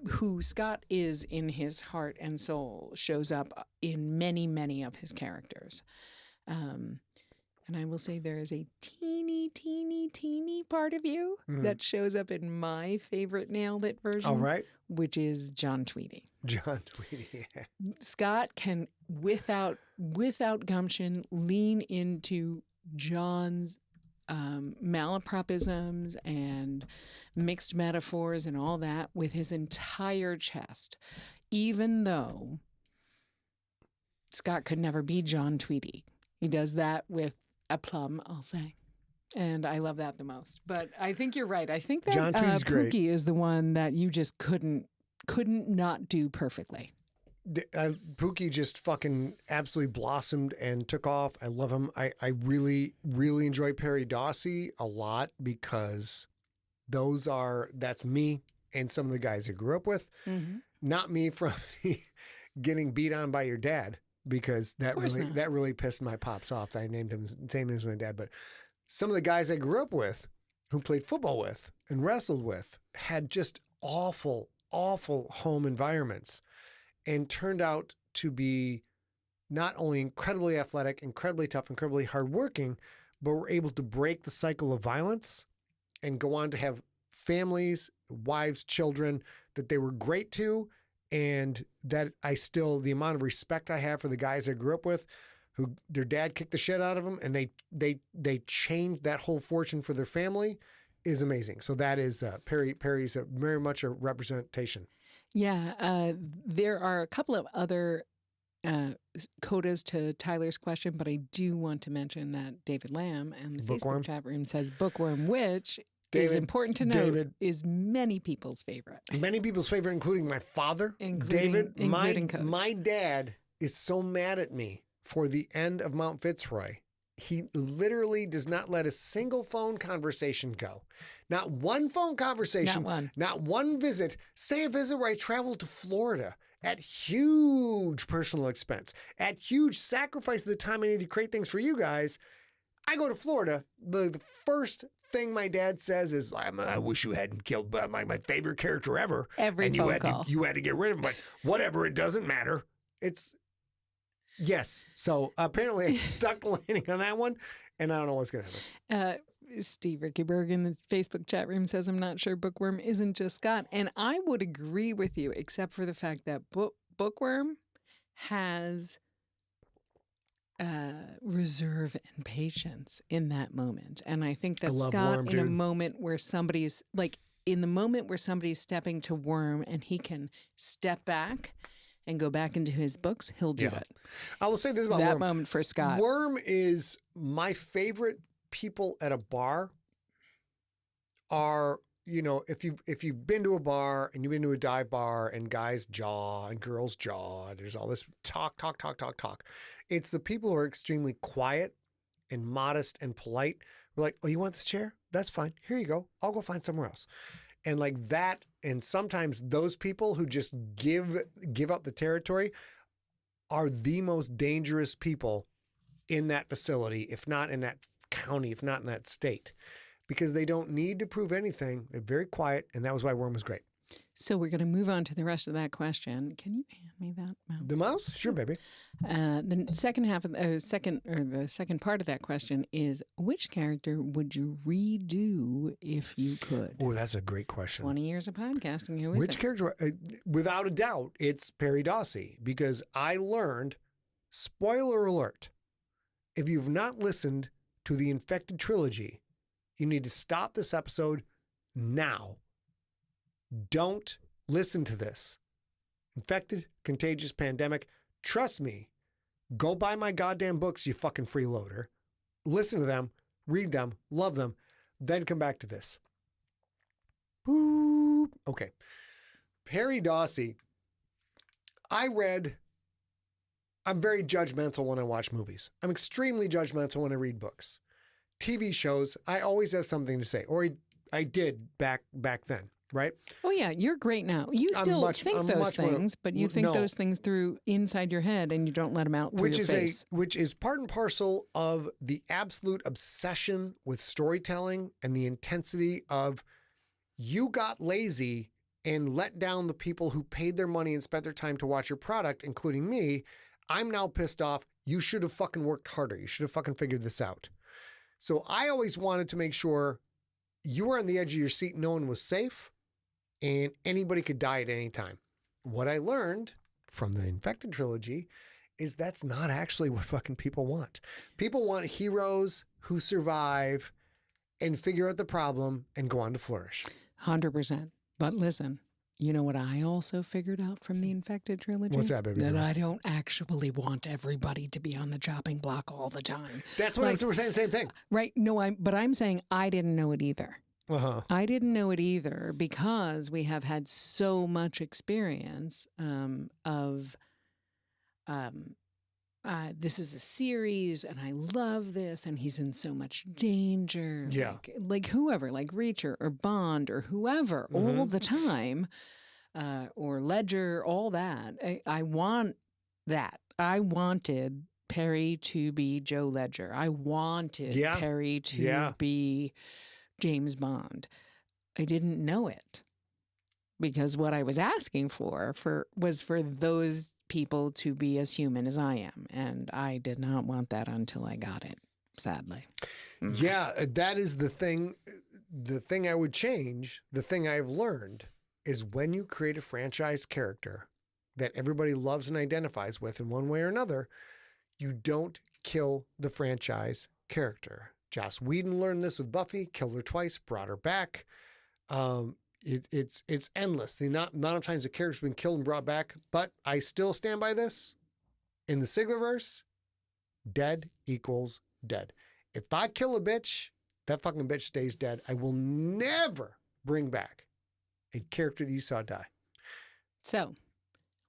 who Scott is in his heart and soul shows up in many, many of his characters. And I will say there is a teeny, teeny, teeny part of you that shows up in my favorite Nailed It version. All right. Which is John Tweedy. John Tweedy, yeah. Scott can, without gumption, lean into John's malapropisms and mixed metaphors and all that with his entire chest, even though Scott could never be John Tweedy. He does that with aplomb, I'll say. And I love that the most. But I think you're right. I think that John Tweedy's great. Pookie is the one that you just couldn't not do perfectly. Pookie just fucking absolutely blossomed and took off. I love him. I really, really enjoy Perry Dawsey a lot because that's me and some of the guys I grew up with. Mm-hmm. Not me from getting beat on by your dad, because that really pissed my pops off. I named him the same name as my dad, but some of the guys I grew up with who played football with and wrestled with had just awful, awful home environments and turned out to be not only incredibly athletic, incredibly tough, incredibly hardworking, but were able to break the cycle of violence and go on to have families, wives, children that they were great to. And that the amount of respect I have for the guys I grew up with, who their dad kicked the shit out of them, and they changed that whole fortune for their family is amazing. So that is Perry's very much a representation. Yeah, there are a couple of other codas to Tyler's question, but I do want to mention that David Lamb and the Bookworm. Facebook chat room says bookworm, which is David- important to note, is many people's favorite. Many people's favorite, including my father, David. Including Coach. My dad is so mad at me for the end of Mount Fitzroy. He literally does not let a single phone conversation go. Not one phone conversation. Not one. Not one visit. Say a visit where I traveled to Florida at huge personal expense, at huge sacrifice of the time I need to create things for you guys. I go to Florida. The first thing my dad says is, I wish you hadn't killed my favorite character ever. Every and phone call. You had to get rid of him, but whatever, it doesn't matter. Yes. So apparently I stuck landing on that one, and I don't know what's going to happen. Steve Rickyberg in the Facebook chat room says, I'm not sure Bookworm isn't just Scott. And I would agree with you, except for the fact that Bookworm has reserve and patience in that moment. And I think that Scott, Worm, in a dude. moment where somebody's like, in the moment where somebody's stepping to Worm and he can step back and go back into his books, he'll do it. I will say this about That Worm. moment for Scott. Worm is my favorite people at a bar are, if you've been to a bar and you've been to a dive bar and guys jaw and girls jaw, there's all this talk. It's the people who are extremely quiet and modest and polite. We're like, oh, you want this chair? That's fine. Here you go. I'll go find somewhere else. And like that, and sometimes those people who just give up the territory are the most dangerous people in that facility, if not in that county, if not in that state, because they don't need to prove anything. They're very quiet, and that was why Worm was great. So we're going to move on to the rest of that question. Can you hand me that mouse? The mouse? Sure, baby. The second half of the second part of that question is, which character would you redo if you could? Oh, that's a great question. 20 years of podcasting. Who is Which it? character? Without a doubt, it's Perry Dawsey, because I learned, spoiler alert, if you've not listened to the Infected trilogy, you need to stop this episode now. Don't listen to this. Infected, Contagious, Pandemic. Trust me. Go buy my goddamn books, you fucking freeloader. Listen to them, read them, love them, then come back to this. Boop. Okay. Perry Dawsey. I'm very judgmental when I watch movies. I'm extremely judgmental when I read books. TV shows, I always have something to say, or I did back then, right? Oh, yeah. You're great now. You still think those things, but you think those things through inside your head and you don't let them out through your face. Which is part and parcel of the absolute obsession with storytelling and the intensity of you got lazy and let down the people who paid their money and spent their time to watch your product, including me. I'm now pissed off. You should have fucking worked harder. You should have fucking figured this out. So I always wanted to make sure you were on the edge of your seat. No one was safe and anybody could die at any time. What I learned from the Infected trilogy is that's not actually what fucking people want. People want heroes who survive and figure out the problem and go on to flourish. 100%. But listen, you know what I also figured out from the Infected trilogy? What's that, baby? That I don't actually want everybody to be on the chopping block all the time. That's what we're saying the same thing. Right. No, but I'm saying I didn't know it either. Uh-huh. I didn't know it either because we have had so much experience of this is a series and I love this and he's in so much danger. Yeah. Like whoever, like Reacher or Bond or whoever, all the time, or Ledger, all that. I want that. I wanted Perry to be Joe Ledger. I wanted Perry to be James Bond. I didn't know it because what I was asking for was for those people to be as human as I am. And I did not want that until I got it, sadly. Yeah, that is the thing. The thing I would change, the thing I've learned is when you create a franchise character that everybody loves and identifies with in one way or another, you don't kill the franchise character. Joss Whedon learned this with Buffy, killed her twice, brought her back. It's endless. The amount of times the character's been killed and brought back, but I still stand by this. In the Siglerverse, dead equals dead. If I kill a bitch, that fucking bitch stays dead. I will never bring back a character that you saw die. So,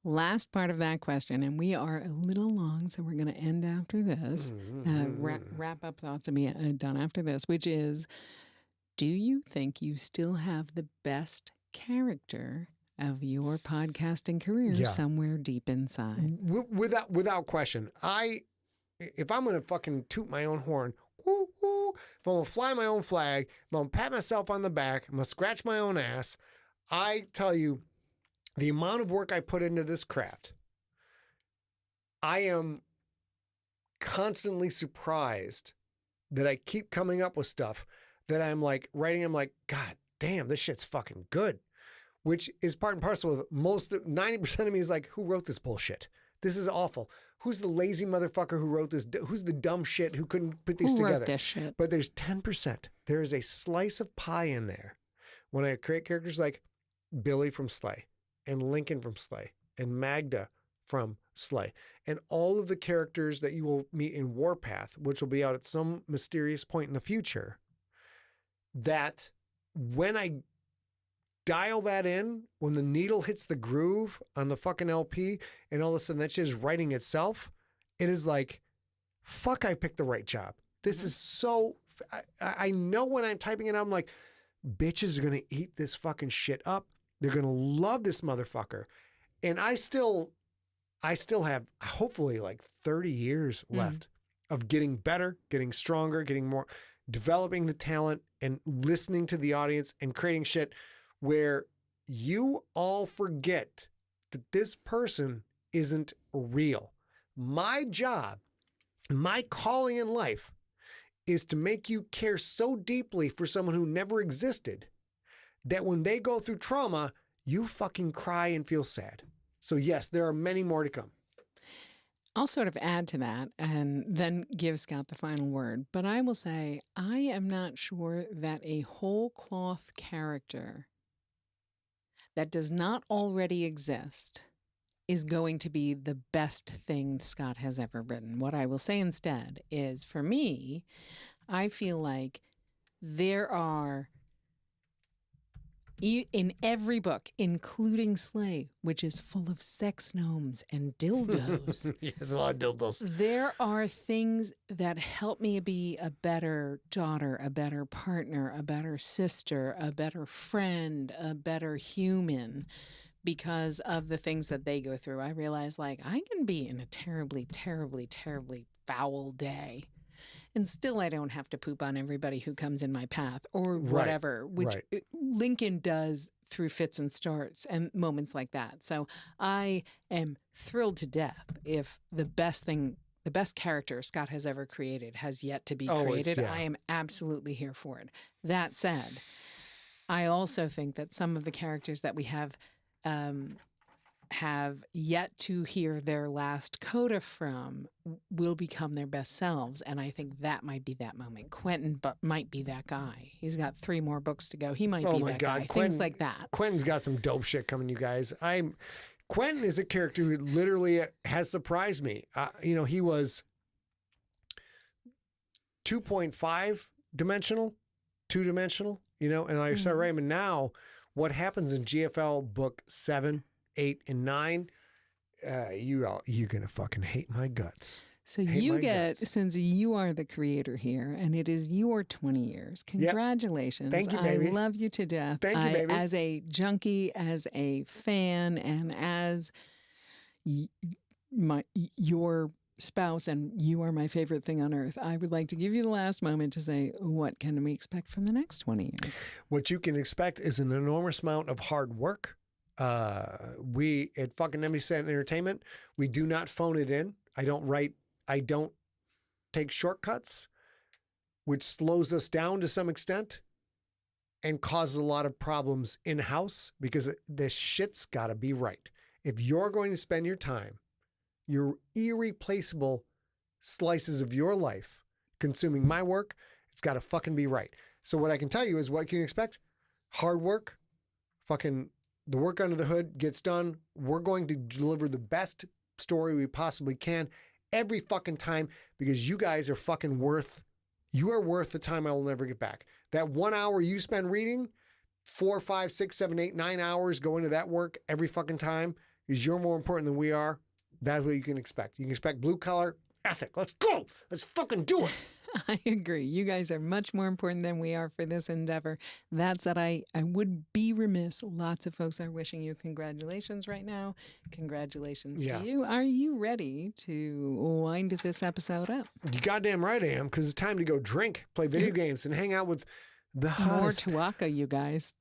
last part of that question, and we are a little long, so we're going to end after this. Wrap up thoughts and be done after this, which is, do you think you still have the best character of your podcasting career somewhere deep inside? Without question. If I'm going to fucking toot my own horn, woo, woo, if I'm going to fly my own flag, if I'm going to pat myself on the back, I'm going to scratch my own ass, I tell you, the amount of work I put into this craft, I am constantly surprised that I keep coming up with stuff that I'm like writing. I'm like, God damn, this shit's fucking good. Which is part and parcel with 90% of me is like, who wrote this bullshit? This is awful. Who's the lazy motherfucker who wrote this? Who's the dumb shit who couldn't put these together? Wrote this shit? But there's 10%. There is a slice of pie in there. When I create characters like Billy from Slay, and Lincoln from Slay, and Magda from Slay, and all of the characters that you will meet in Warpath, which will be out at some mysterious point in the future, that when I dial that in, when the needle hits the groove on the fucking LP, and all of a sudden that shit is writing itself, it is like, fuck, I picked the right job. This is so, I know when I'm typing it out, I'm like, bitches are going to eat this fucking shit up. They're going to love this motherfucker. And I still have hopefully like 30 years left of getting better, getting stronger, getting more, developing the talent and listening to the audience and creating shit where you all forget that this person isn't real. My job, my calling in life is to make you care so deeply for someone who never existed that when they go through trauma, you fucking cry and feel sad. So yes, there are many more to come. I'll sort of add to that and then give Scott the final word. But I will say, I am not sure that a whole cloth character that does not already exist is going to be the best thing Scott has ever written. What I will say instead is, for me, I feel like there are, in every book, including Slay, which is full of sex gnomes and dildos. Yes, a lot of dildos. There are things that help me be a better daughter, a better partner, a better sister, a better friend, a better human, because of the things that they go through. I realize, like, I can be in a terribly, terribly, terribly foul day, and still I don't have to poop on everybody who comes in my path or whatever, which Lincoln does through fits and starts and moments like that. So I am thrilled to death if the best character Scott has ever created has yet to be created. I am absolutely here for it. That said, I also think that some of the characters that we have yet to hear their last coda from will become their best selves. And I think that might be that moment. Quentin might be that guy. He's got 3 more books to go. He might be that guy. Things like that. Quentin's got some dope shit coming, you guys. Quentin is a character who literally has surprised me. He was 2.5 dimensional, 2-dimensional, and I started writing. And now what happens in GFL book 7, 8, and 9, you're going to fucking hate my guts. So you get, since you are the creator here, and it is your 20 years, congratulations. Thank you, baby. I love you to death. Thank you, baby. As a junkie, as a fan, and as your spouse, and you are my favorite thing on earth, I would like to give you the last moment to say, what can we expect from the next 20 years? What you can expect is an enormous amount of hard work. We at fucking NBC Entertainment, we do not phone it in. I don't take shortcuts, which slows us down to some extent and causes a lot of problems in-house because this shit's got to be right. If you're going to spend your time, your irreplaceable slices of your life consuming my work, It's got to fucking be right. So what I can tell you is what you can expect. Hard work, fucking the work under the hood gets done. We're going to deliver the best story we possibly can every fucking time because you guys are fucking you are worth the time I will never get back. That 1 hour you spend reading, 4, 5, 6, 7, 8, 9 hours going to that work every fucking time because you're more important than we are. That's what you can expect. You can expect blue collar ethic. Let's go. Let's fucking do it. I agree. You guys are much more important than we are for this endeavor. That said, I would be remiss. Lots of folks are wishing you congratulations right now. Congratulations to you. Are you ready to wind this episode up? You goddamn right I am, because it's time to go drink, play video games, and hang out with the hottest. More Tuaca, you guys.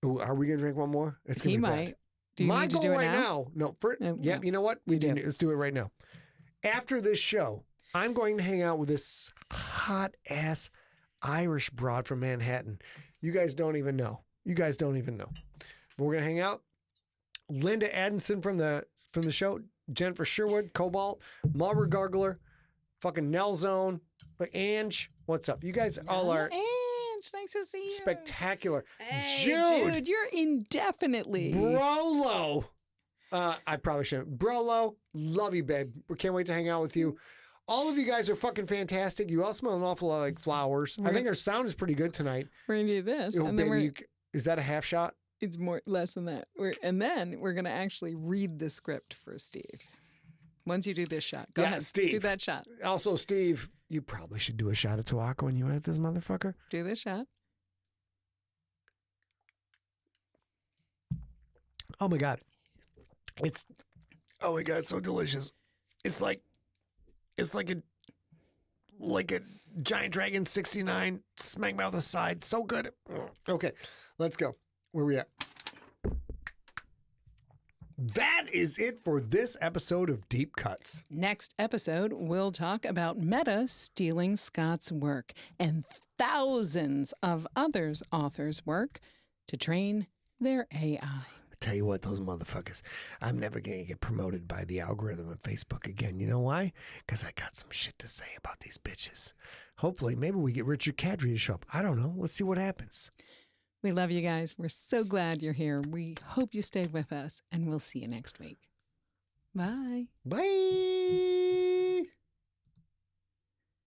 Ooh, are we going to drink one more? It's gonna be might. Bad. Do you My need to goal do it right now? No. No. You know what? Let's do it right now. After this show, I'm going to hang out with this hot ass Irish broad from Manhattan. You guys don't even know. But we're going to hang out. Linda Adamson from the show, Jennifer Sherwood, Cobalt, Margaret Gargler, fucking Nell Zone, Ange. What's up? You guys all are Ange, nice to see you. spectacular. Hey, Jude, you're indefinitely. Brolo. I probably shouldn't. Brolo, love you, babe. We can't wait to hang out with you. All of you guys are fucking fantastic. You all smell an awful lot like flowers. I think our sound is pretty good tonight. We're going to do this. Oh, and then baby, is that a half shot? It's less than that. And then we're going to actually read the script for Steve. Once you do this shot. Go ahead. Steve. Do that shot. Also, Steve, you probably should do a shot of Tuaca when you edit this motherfucker. Do this shot. Oh my God. It's so delicious. It's like a Giant Dragon 69 smack mouth aside. So good. Okay, let's go. Where we at? That is it for this episode of Deep Cuts. Next episode, we'll talk about Meta stealing Scott's work and thousands of others' authors' work to train their AI. Tell you what, those motherfuckers, I'm never going to get promoted by the algorithm on Facebook again. You know why? Because I got some shit to say about these bitches. Hopefully, maybe we get Richard Kadri to show up. I don't know. Let's see what happens. We love you guys. We're so glad you're here. We hope you stay with us, and we'll see you next week. Bye. Bye.